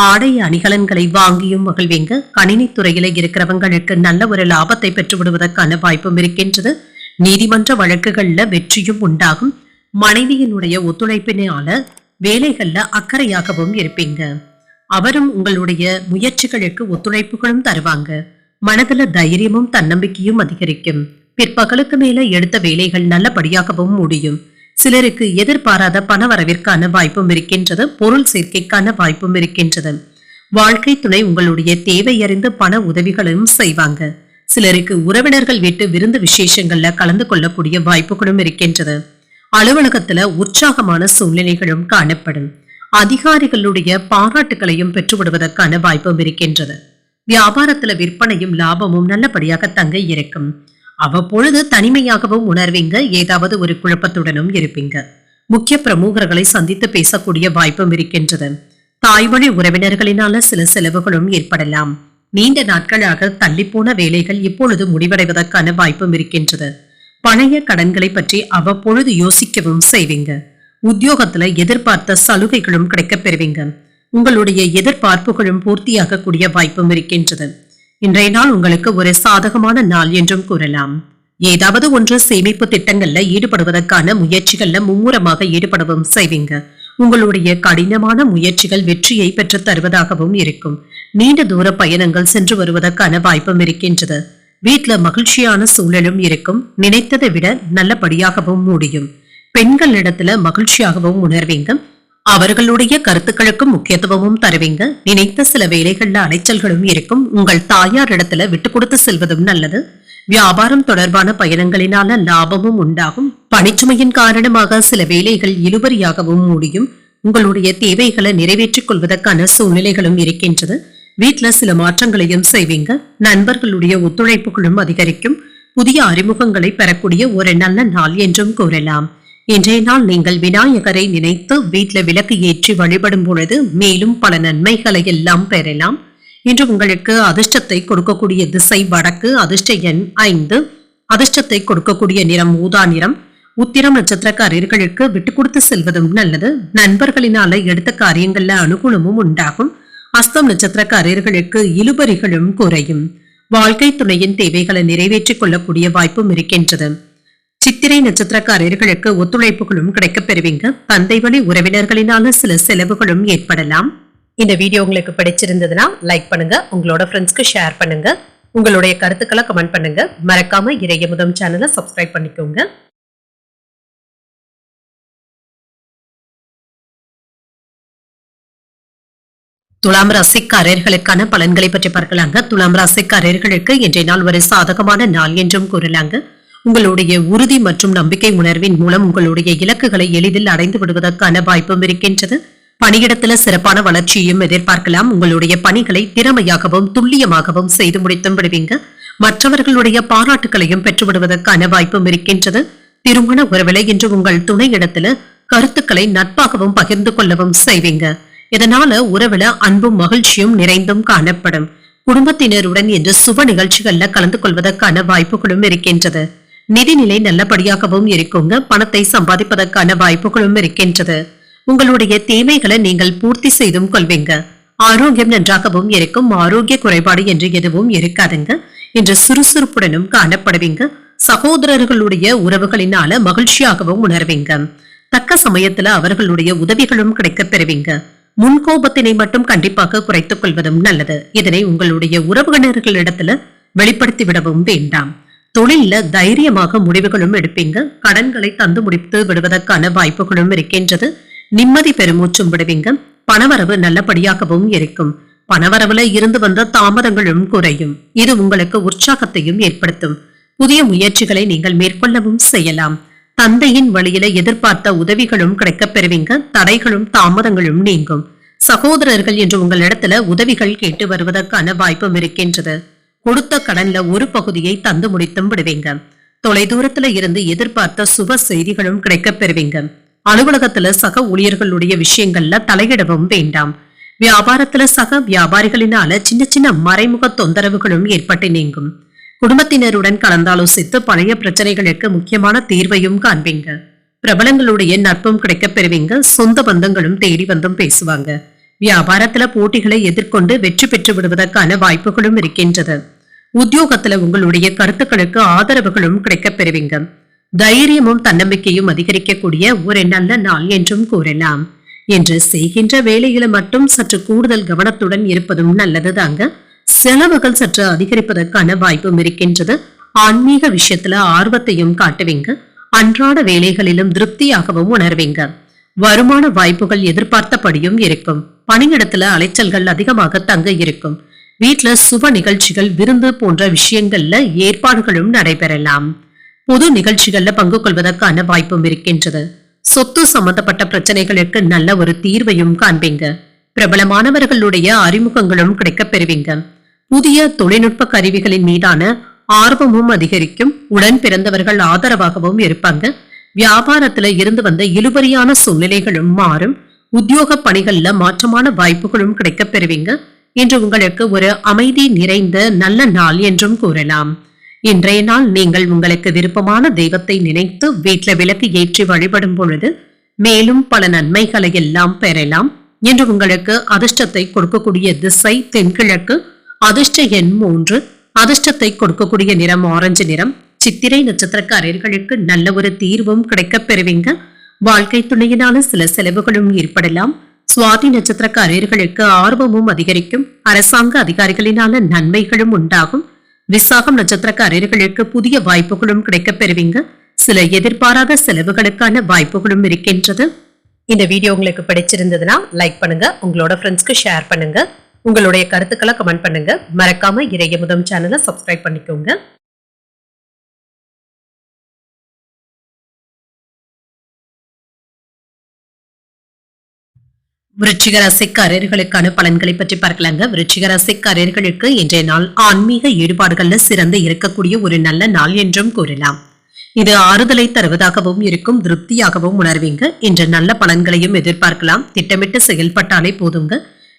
ஆடை அணிகலன்களை வாங்கியும் மகிழ்வீங்க. கணினி துறையில இருக்கிறவங்களுக்கு நல்ல ஒரு லாபத்தை பெற்று விடுவதற்கான வாய்ப்பும் இருக்கின்றது. நீதிமன்ற வழக்குகள்ல வெற்றியும் உண்டாகும். மனைவியினுடைய ஒத்துழைப்பினால வேலைகள்ல அக்கறையாகவும் இருப்பீங்க. அவரும் உங்களுடைய முயற்சிகளுக்கு ஒத்துழைப்புகளும் தருவாங்க. மனதுல தைரியமும் தன்னம்பிக்கையும் அதிகரிக்கும். பிற்பகலுக்கு மேல எடுத்த வேலைகள் நல்லபடியாகவும் முடியும். சிலருக்கு எதிர்பாராத பண வரவிற்கான வாய்ப்பும் இருக்கின்றது. பொருள் சேர்க்கைக்கான வாய்ப்பும் இருக்கின்றது. வாழ்க்கை துணை உங்களுடைய தேவை அறிந்து பண உதவிகளும் செய்வாங்க. சிலருக்கு உறவினர்கள் வீட்டு விருந்து விசேஷங்கள்ல கலந்து கொள்ளக்கூடிய வாய்ப்புகளும் இருக்கின்றது. அலுவலகத்துல உற்சாகமான சூழ்நிலைகளும் காணப்படும். அதிகாரிகளுடைய பாராட்டுகளையும் பெற்றுவிடுவதற்கான வாய்ப்பும் இருக்கின்றது. வியாபாரத்துல விற்பனையும் லாபமும் நல்லபடியாக தங்க இருக்கும். அவ்வப்பொழுது தனிமையாகவும் உணர்வீங்க. ஏதாவது ஒரு குழப்பத்துடனும் இருப்பீங்க. முக்கிய பிரமுகர்களை சந்தித்து பேசக்கூடிய வாய்ப்பும் இருக்கின்றது. தாய்வழி உறவினர்களினால சில செலவுகளும் ஏற்படலாம். நீண்ட நாட்களாக தள்ளிப்போன வேலைகள் இப்பொழுது முடிவடைவதற்கான வாய்ப்பும் இருக்கின்றது. பழைய கடன்களை பற்றி அவ்வப்பொழுது யோசிக்கவும் செய்வீங்க. உத்தியோகத்துல எதிர்பார்த்த சலுகைகளும் கிடைக்கப் பெறுவீங்க. உங்களுடைய எதிர்பார்ப்புகளும் பூர்த்தியாகக்கூடிய வாய்ப்பும் இருக்கின்றது. இன்றைய நாள் உங்களுக்கு ஒரு சாதகமான நாள் என்றும் கூறலாம். ஏதாவது ஒன்று சேமிப்பு திட்டங்கள்ல ஈடுபடுவதற்கான முயற்சிகள்ல மும்முரமாக ஈடுபடவும் செய்வீங்க. உங்களுடைய கடினமான முயற்சிகள் வெற்றியை பெற்று தருவதாகவும் இருக்கும். நீண்ட தூர பயணங்கள் சென்று வருவதற்கான வாய்ப்பும் இருக்கின்றது. வீட்ல மகிழ்ச்சியான சூழலும் இருக்கும். நினைத்ததை விட நல்லபடியாகவும் முடியும். பெண்களிடத்துல மகிழ்ச்சியாகவும் உணர்வீங்க. அவர்களுடைய கருத்துக்களுக்கு முக்கியத்துவமும் தருவீங்க. நினைத்த சில வேலைகள்ல அலைச்சல்களும் இருக்கும். உங்கள் தாயார் இடத்துல விட்டு கொடுத்து செல்வதும் நல்லது. வியாபாரம் தொடர்பான பயணங்களினால லாபமும் உண்டாகும். பணிச்சுமையின் காரணமாக சில வேலைகள் இழுபறியாகவும் முடியும். உங்களுடைய தேவைகளை நிறைவேற்றிக் கொள்வதற்கான சூழ்நிலைகளும் இருக்கின்றது. வீட்டுல சில மாற்றங்களையும் செய்வீங்க. நண்பர்களுடைய ஒத்துழைப்புகளும் அதிகரிக்கும். புதிய அறிமுகங்களை பெறக்கூடிய ஒரு நல்ல நாள் என்றும் கூறலாம். இன்றைய நாள் நீங்கள் விநாயகரை நினைத்து வீட்டுல விளக்கு ஏற்றி வழிபடும் பொழுது மேலும் பல நன்மைகளை எல்லாம் பெறலாம். இன்று உங்களுக்கு அதிர்ஷ்டத்தை கொடுக்கக்கூடிய திசை வடக்கு. அதிர்ஷ்ட எண் 5. அதிர்ஷ்டத்தை கொடுக்கக்கூடிய நிறம் ஊதா நிறம். உத்திரம் நட்சத்திரக்காரர்களுக்கு விட்டு கொடுத்து செல்வதும் நல்லது. நண்பர்களினால எடுத்த காரியங்கள்ல அனுகூலமும் உண்டாகும். அஸ்தம் நட்சத்திரக்காரர்களுக்கு இழுபறிகளும் குறையும். வாழ்க்கை துணையின் தேவைகளை நிறைவேற்றிக் கொள்ளக்கூடிய வாய்ப்பும் இருக்கின்றது. சித்திரை நட்சத்திரக்காரர்களுக்கு ஒத்துழைப்புகளும் கிடைக்கப் பெறுவீங்க. தந்தை வழி உறவினர்களினால சில செலவுகளும் ஏற்படலாம். இந்த வீடியோ உங்களுக்கு பிடிச்சிருந்ததுன்னா லைக் பண்ணுங்க. உங்களோட ஃப்ரெண்ட்ஸ்க்கு ஷேர் பண்ணுங்க. உங்களுடைய கருத்துக்களை கமெண்ட் பண்ணுங்க. மறக்காம இறையமுதம் சேனலை சப்ஸ்கிரைப் பண்ணிக்கோங்க. துலாம் ராசிக்காரர்களுக்கான பலன்களை பற்றி பார்க்கலாங்க. துலாம் ராசிக்காரர்களுக்கு இன்றைய நாள் ஒரு சாதகமான நாள் என்றும் கூறலாங்க. உங்களுடைய உறுதி மற்றும் நம்பிக்கை உணர்வின் மூலம் உங்களுடைய இலக்குகளை எளிதில் அடைந்து விடுவதற்கான வாய்ப்பும் இருக்கின்றது. பணியிடத்துல சிறப்பான வளர்ச்சியையும் எதிர்பார்க்கலாம். உங்களுடைய பணிகளை திறமையாகவும் துல்லியமாகவும் செய்து முடித்தும் விடுவீங்க. மற்றவர்களுடைய பாராட்டுகளையும் பெற்றுவிடுவதற்கான வாய்ப்பும் இருக்கின்றது. திருமண உறவிலை இன்று உங்கள் துணையிடத்துல கருத்துக்களை நட்பாகவும் பகிர்ந்து கொள்ளவும் செய்வீங்க. இதனால உறவுல அன்பும் மகிழ்ச்சியும் நிறைந்தும் காணப்படும். குடும்பத்தினருடன் இன்று சுப நிகழ்ச்சிகள்ல கலந்து கொள்வதற்கான வாய்ப்புகளும் இருக்கின்றது. நிதிநிலை நல்லபடியாகவும் இருக்குங்க. பணத்தை சம்பாதிப்பதற்கான வாய்ப்புகளும் இருக்கின்றது. உங்களுடைய தேவைகளை நீங்கள் பூர்த்தி செய்தும் கொள்வீங்க. ஆரோக்கியம் நன்றாகவும் இருக்கும். ஆரோக்கிய குறைபாடு என்று எதுவும் இருக்காதுங்க. இன்று சுறுசுறுப்புடனும் காணப்படுவீங்க. சகோதரர்களுடைய உறவுகளினால மகிழ்ச்சியாகவும் உணர்வீங்க. தக்க சமயத்துல அவர்களுடைய உதவிகளும் கிடைக்கப் பெறுவீங்க. முன்கோபத்தினை மட்டும் கண்டிப்பாக குறைத்துக் கொள்வதும் நல்லது. இதனை உங்களுடைய உறவினர்களிடத்துல வெளிப்படுத்தி விடவும் வேண்டாம். தொழில தைரியமாக முடிவுகளும் எடுப்பீங்க. கடன்களை தந்து முடித்து விடுவதற்கான வாய்ப்புகளும் இருக்கின்றது. நிம்மதி பெருமூச்சும் விடுவீங்க. பணவரவு நல்லபடியாகவும் இருக்கும். பணவரவுல இருந்து வந்த தாமதங்களும் குறையும். இது உங்களுக்கு உற்சாகத்தையும் ஏற்படுத்தும். புதிய முயற்சிகளை நீங்கள் மேற்கொள்ளவும் செய்யலாம். தந்தையின் வழியில எதிர்பார்த்த உதவிகளும் கிடைக்கப் பெறுவீங்க. தடைகளும் தாமதங்களும் நீங்கும். சகோதரர்கள் என்று உங்களிடத்துல உதவிகள் கேட்டு வருவதற்கான வாய்ப்பும் இருக்கின்றது. கொடுத்த கடன்ல ஒரு பகுதியை தந்து முடித்தும் விடுவீங்க. தொலைதூரத்துல இருந்து எதிர்பார்த்த சுப செய்திகளும் கிடைக்கப் பெறுவீங்க. அலுவலகத்துல சக ஊழியர்களுடைய விஷயங்கள்ல தலையிடவும் வேண்டாம். வியாபாரத்துல சக வியாபாரிகளினால சின்ன சின்ன மறைமுக தொந்தரவுகளும் ஏற்பட்டு நீங்கும். குடும்பத்தினருடன் கலந்தாலோசித்து பழைய பிரச்சனைகளுக்கு முக்கியமான தீர்வையும் காண்பீங்க. பிரபலங்களுடைய நட்பும் கிடைக்கப் பெறுவீங்க. சொந்த பந்தங்களும் தேடி வந்தும் பேசுவாங்க. வியாபாரத்துல போட்டிகளை எதிர்கொண்டு வெற்றி பெற்று விடுவதற்கான வாய்ப்புகளும் இருக்கின்றது. உத்தியோகத்துல உங்களுடைய கருத்துக்களுக்கு ஆதரவுகளும் கிடைக்கப் பெறுவீங்க. தைரியமும் தன்னம்பிக்கையும் அதிகரிக்கக்கூடிய ஒரு நல்ல நாள் என்றும் கூறலாம். என்று செய்கின்ற வேலையில மட்டும் சற்று கூடுதல் கவனத்துடன் இருப்பதும் நல்லதுதாங்க. செலவுகள் சற்று அதிகரிப்பதற்கான வாய்ப்பும் இருக்கின்றது. ஆன்மீக விஷயத்துல ஆர்வத்தையும் காட்டுவீங்க. அன்றாட வேலைகளிலும் திருப்தியாகவும் உணர்வீங்க. வருமான வாய்ப்புகள் எதிர்பார்த்தபடியும் இருக்கும். பணியிடத்துல அலைச்சல்கள் அதிகமாக தங்க இருக்கும். வீட்டுல சுப நிகழ்ச்சிகள் விருந்து போன்ற விஷயங்கள்ல ஏற்பாடுகளும் நடைபெறலாம். பொது நிகழ்ச்சிகள்ல பங்கு கொள்வதற்கான வாய்ப்பும் இருக்கின்றது. சொத்து சம்பந்தப்பட்ட பிரச்சனைகளுக்கு நல்ல ஒரு தீர்வையும் காண்பீங்க. பிரபலமானவர்களுடைய அறிமுகங்களும் கிடைக்கப் பெறுவீங்க. புதிய தொழில்நுட்ப கருவிகளின் மீதான ஆர்வமும் அதிகரிக்கும். உடன் பிறந்தவர்கள் ஆதரவாகவும் இருப்பாங்க. வியாபாரத்துல இருந்து வந்த இழுபறியான சூழ்நிலைகளும் மாறும். உத்தியோக பணிகள்ல மாற்றமான வாய்ப்புகளும் கிடைக்கப் பெறுவீங்க. இன்று உங்களுக்கு ஒரு அமைதி நிறைந்த நல்ல நாள் என்றும் கூறலாம். இன்றைய நாள் நீங்கள் உங்களுக்கு விருப்பமான தெய்வத்தை நினைத்து வீட்டுல விளக்கு ஏற்றி வழிபடும் பொழுது மேலும் பல நன்மைகளை எல்லாம் பெறலாம். இன்று உங்களுக்கு அதிர்ஷ்டத்தை கொடுக்கக்கூடிய திசை தென்கிழக்கு. அதிர்ஷ்ட எண் 3. அதிர்ஷ்டத்தை கொடுக்கக்கூடிய நிறம் ஆரஞ்சு நிறம். சித்திரை நட்சத்திரக்காரர்களுக்கு நல்ல ஒரு தீர்வும் கிடைக்கப் பெறுவீங்க. வாழ்க்கை துணையினால சில செலவுகளும் ஏற்படலாம். சுவாதி நட்சத்திரக்காரர்களுக்கு ஆர்வமும் அதிகரிக்கும். அரசாங்க அதிகாரிகளினால நன்மைகளும் உண்டாகும். விசாகம் நட்சத்திரக்காரர்களுக்கு புதிய வாய்ப்புகளும் கிடைக்கப் பெறுவீங்க. சில எதிர்பாராத செலவுகளுக்கான வாய்ப்புகளும் இருக்கின்றது. இந்த வீடியோ உங்களுக்கு பிடிச்சிருந்ததுன்னா லைக் பண்ணுங்க, உங்களோட ஃப்ரெண்ட்ஸ்க்கு ஷேர் பண்ணுங்க, உங்களுடைய கருத்துக்களை கமெண்ட் பண்ணுங்க. மறக்காம இறையமுதம் சேனலை சப்ஸ்கிரைப் பண்ணிக்கோங்க. விருச்சிக ராசிக்காரர்களுக்கான பலன்களை பற்றி பார்க்கலாங்க. விருச்சிக ராசிக்காரர்களுக்கு இன்றைய நாள் ஆன்மீக ஈடுபாடுகள்ல சிறந்து இருக்கக்கூடிய ஒரு நல்ல நாள் என்றும் கூறலாம். இது ஆறுதலை தருவதாகவும் இருக்கும், திருப்தியாகவும் உணர்வீங்க. இன்று நல்ல பலன்களையும் எதிர்பார்க்கலாம். திட்டமிட்டு செயல்பட்டாலே போதுங்க.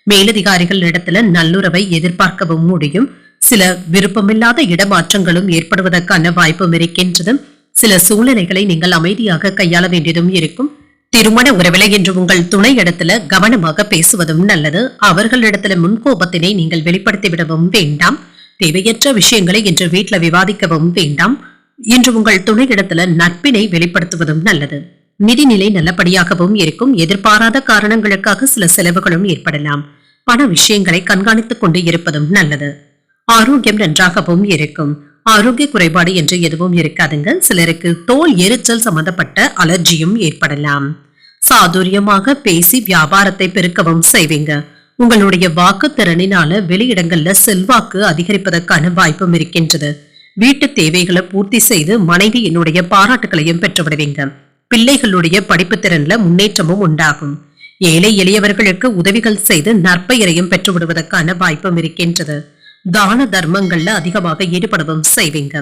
மேலதிகாரிகள் இடத்துல நல்லுறவை எதிர்பார்க்கவும் முடியும். சில விருப்பமில்லாத இடமாற்றங்களும் ஏற்படுவதற்கான வாய்ப்பும் இருக்கின்றது. சில சூழ்நிலைகளை நீங்கள் அமைதியாக கையாள வேண்டியதும் இருக்கும். திருமண உறவில என்று உங்கள் துணை இடத்துல கவனமாக பேசுவதும் நல்லது. அவர்களிடத்துல முன்கோபத்தினை நீங்கள் வெளிப்படுத்தி விடவும் வேண்டாம். தேவையற்ற விஷயங்களை இன்று வீட்டுல விவாதிக்கவும் வேண்டாம். இன்று உங்கள் துணை இடத்துல நட்பினை வெளிப்படுத்துவதும் நல்லது. நிதிநிலை நல்லபடியாகவும் இருக்கும். எதிர்பாராத காரணங்களுக்காக சில செலவுகளும் ஏற்படலாம். பண விஷயங்களை கண்காணித்துக் கொண்டு இருப்பதும் நல்லது. ஆரோக்கியம் நன்றாகவும் இருக்கும். ஆரோக்கிய குறைபாடு என்று எதுவும் இருக்காதுங்க. சிலருக்கு தோல் எரிச்சல் சம்பந்தப்பட்ட அலர்ஜியும் ஏற்படலாம். சாதுரியமாக பேசி வியாபாரத்தை பெருக்கவும் செய்வீங்க. உங்களுடைய வாக்கு திறனினால வெளியிடங்கள்ல செல்வாக்கு அதிகரிப்பதற்கான வாய்ப்பும் இருக்கின்றது. வீட்டு தேவைகளை பூர்த்தி செய்து மனைவியினுடைய பாராட்டுகளையும் பெற்றுவிடுவீங்க. பிள்ளைகளுடைய படிப்பு திறன்ல முன்னேற்றமும் உண்டாகும். ஏழை எளியவர்களுக்கு உதவிகள் செய்து நற்பெயரையும் பெற்றுவிடுவதற்கான வாய்ப்பும் இருக்கின்றது. தான தர்மங்கள்ல அதிகமாக ஈடுபடவும் செய்வீங்க.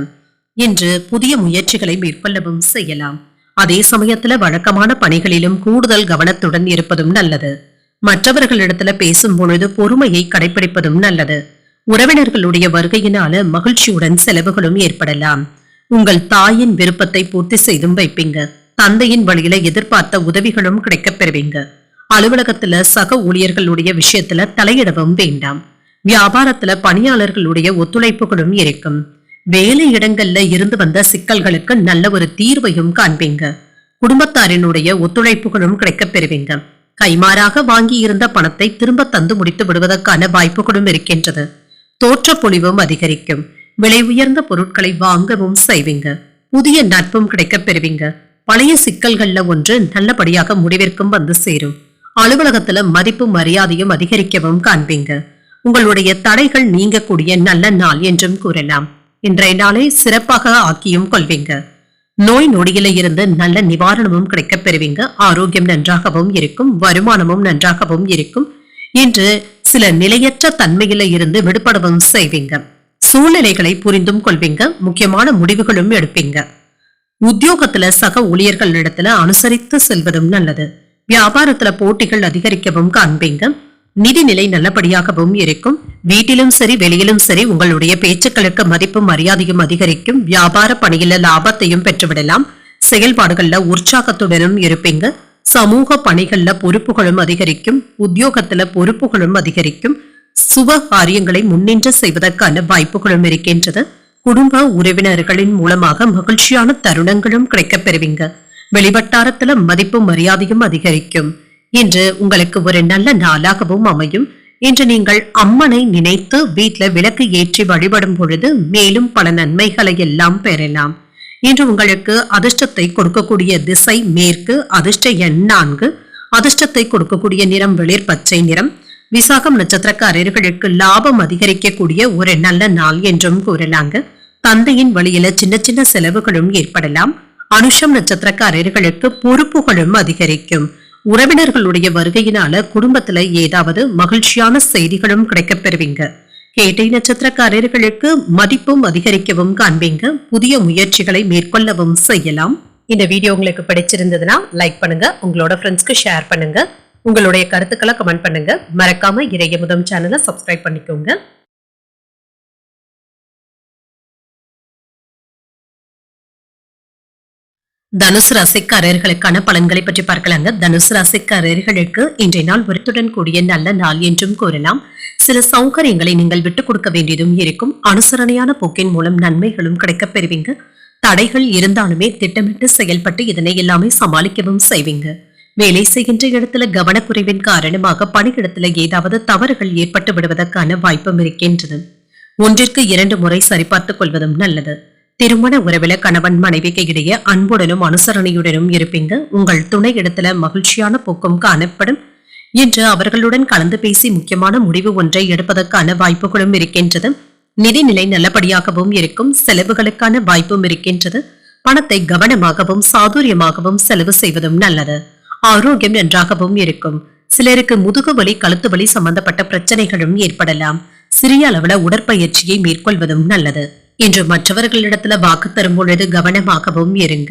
இன்று புதிய முயற்சிகளை மேற்கொள்ளவும் செய்யலாம். அதே சமயத்துல வழக்கமான பணிகளிலும் கூடுதல் கவனத்துடன் இருப்பதும் நல்லது. மற்றவர்களிடத்துல பேசும் பொழுது பொறுமையை கடைபிடிப்பதும் நல்லது. உறவினர்களுடைய வருகையினால மகிழ்ச்சியுடன் செலவுகளும் ஏற்படலாம். உங்கள் தாயின் விருப்பத்தை பூர்த்தி செய்தும் வைப்பீங்க. தந்தையின் வழியில எதிர்பார்த்த உதவிகளும் கிடைக்கப் பெறுவீங்க. அலுவலகத்துல சக ஊழியர்களுடைய விஷயத்துல தலையிடவும் வேண்டாம். வியாபாரத்துல பணியாளர்களுடைய ஒத்துழைப்புகளும் இருக்கும். வேலை இடங்கள்ல இருந்து வந்த சிக்கல்களுக்கு நல்ல ஒரு தீர்வையும் காண்பீங்க. குடும்பத்தாரினுடைய ஒத்துழைப்புகளும் கிடைக்கப் பெறுவீங்க. கைமாறாக வாங்கி இருந்த பணத்தை திரும்ப தந்து முடித்து விடுவதற்கான வாய்ப்புகளும் இருக்கின்றது. தோற்ற பொலிவும் அதிகரிக்கும். விலை உயர்ந்த பொருட்களை வாங்கவும் செய்வீங்க. புதிய நட்பும் கிடைக்கப் பெறுவீங்க. பழைய சிக்கல்கள்ல ஒன்று நல்லபடியாக முடிவிற்கும் வந்து சேரும். அலுவலகத்துல மதிப்பு மரியாதையும் அதிகரிக்கவும் காண்பீங்க. உங்களுடைய தடைகள் நீங்கக்கூடிய நல்ல நாள் என்றும் கூறலாம். இன்றைய நாளை சிறப்பாக ஆக்கியும் கொள்வீங்க. நோய் நொடியில இருந்து நல்ல நிவாரணமும் கிடைக்கப் பெறுவீங்க. ஆரோக்கியம் நன்றாகவும் இருக்கும். வருமானமும் நன்றாகவும் இருக்கும். இன்று சில நிலையற்ற தன்மையில இருந்து விடுபடவும் செய்வீங்க. சூழ்நிலைகளை புரிந்தும் கொள்வீங்க. முக்கியமான முடிவுகளும் எடுப்பீங்க. உத்தியோகத்துல சக ஊழியர்களிடத்துல அனுசரித்து செல்வதும் நல்லது. வியாபாரத்துல போட்டிகள் அதிகரிக்கவும் காண்பீங்க. நிதிநிலை நல்லபடியாகவும் இருக்கும். வீட்டிலும் சரி வெளியிலும் சரி உங்களுடைய பேச்சுக்களுக்கு மதிப்பும் மரியாதையும் அதிகரிக்கும். வியாபார பணியில லாபத்தையும் பெற்றுவிடலாம். செயல்பாடுகள்ல உற்சாகத்துடனும் இருப்பீங்க. சமூக பணிகள்ல பொறுப்புகளும் அதிகரிக்கும். உத்தியோகத்துல பொறுப்புகளும் அதிகரிக்கும். சுப காரியங்களை முன்னின்று செய்வதற்கான வாய்ப்புகளும் இருக்கின்றது. குடும்ப உறவினர்களின் மூலமாக மகிழ்ச்சியான தருணங்களும் கிடைக்கப் பெறுவீங்க. வெளிவட்டாரத்துல மதிப்பும் மரியாதையும் அதிகரிக்கும். இன்று உங்களுக்கு ஒரு நல்ல நாளாகவும் அமையும். இன்று நீங்கள் அம்மனை நினைத்து வீட்டுல விளக்கு ஏற்றி வழிபடும் பொழுது மேலும் பல நன்மைகளை எல்லாம் பெறலாம். இன்று உங்களுக்கு அதிர்ஷ்டத்தை கொடுக்கக்கூடிய திசை மேற்கு. அதிர்ஷ்ட எண் 4. அதிர்ஷ்டத்தை கொடுக்கக்கூடிய நிறம் வெளிர் பச்சை நிறம். விசாகம் நட்சத்திரக்காரர்களுக்கு லாபம் அதிகரிக்கக்கூடிய ஒரு நல்ல நாள் என்றும் கூறலாங்க. தந்தையின் வழியில சின்ன சின்ன செலவுகளும் ஏற்படலாம். அனுஷம் நட்சத்திரக்காரர்களுக்கு பொறுப்புகளும் அதிகரிக்கும். உறவினர்களுடைய வருகையினால குடும்பத்துல ஏதாவது மகிழ்ச்சியான செய்திகளும் கிடைக்கப் பெறுவீங்க. கேட்டை நட்சத்திரக்காரர்களுக்கு மதிப்பும் அதிகரிக்கவும் காண்பீங்க. புதிய முயற்சிகளை மேற்கொள்ளவும் செய்யலாம். இந்த வீடியோ உங்களுக்கு பிடிச்சிருந்ததுன்னா லைக் பண்ணுங்க, உங்களோட ஃப்ரெண்ட்ஸ்க்கு ஷேர் பண்ணுங்க, உங்களுடைய கருத்துக்களை கமெண்ட் பண்ணுங்க. மறக்காம இறையமுதம் சேனலை சப்ஸ்கிரைப் பண்ணிக்கோங்க. தனுசு ராசிக்காரர்களுக்கான பலன்களை பற்றி பார்க்கலாங்க. தனுசு ராசிக்காரர்களுக்கு இன்றைய நாள் வருத்துடன் கூடிய நல்ல நாள் என்றும் கூறலாம். சில சௌகரியங்களை நீங்கள் விட்டுக் கொடுக்க வேண்டியதும் இருக்கும். அனுசரணையான போக்கின் மூலம் நன்மைகளும் கிடைக்கப் பெறுவீங்க. தடைகள் இருந்தாலுமே திட்டமிட்டு செயல்பட்டு இதனை எல்லாமே சமாளிக்கவும் செய்வீங்க. வேலை செய்கின்ற இடத்துல கவனக்குறைவின் காரணமாக பணியிடத்துல ஏதாவது தவறுகள் ஏற்பட்டு விடுவதற்கான வாய்ப்பும் இருக்கின்றது. ஒன்றிற்கு 2 முறை சரிபார்த்துக் கொள்வதும் நல்லது. திருமண உறவில கணவன் மனைவிக்கு இடையே அன்புடனும் அனுசரணையுடனும் இருப்பீங்க. உங்கள் துணை இடத்துல மகிழ்ச்சியான போக்கும் காணப்படும். இன்று அவர்களுடன் கலந்து பேசி முக்கியமான முடிவு ஒன்றை எடுப்பதற்கான வாய்ப்புகளும் இருக்கின்றது. நிதிநிலை நல்லபடியாகவும் இருக்கும். செலவுகளுக்கான வாய்ப்பும் இருக்கின்றது. பணத்தை கவனமாகவும் சாதுரியமாகவும் செலவு செய்வதும் நல்லது. ஆரோக்கியம் நன்றாகவும் இருக்கும். சிலருக்கு முதுகு வலி கழுத்து வலி சம்பந்தப்பட்ட பிரச்சனைகளும் ஏற்படலாம். சிறிய அளவுல உடற்பயிற்சியை மேற்கொள்வதும் நல்லது. இன்று மற்றவர்களிடத்துல வாக்கு தரும் பொழுது கவனமாகவும் இருங்க.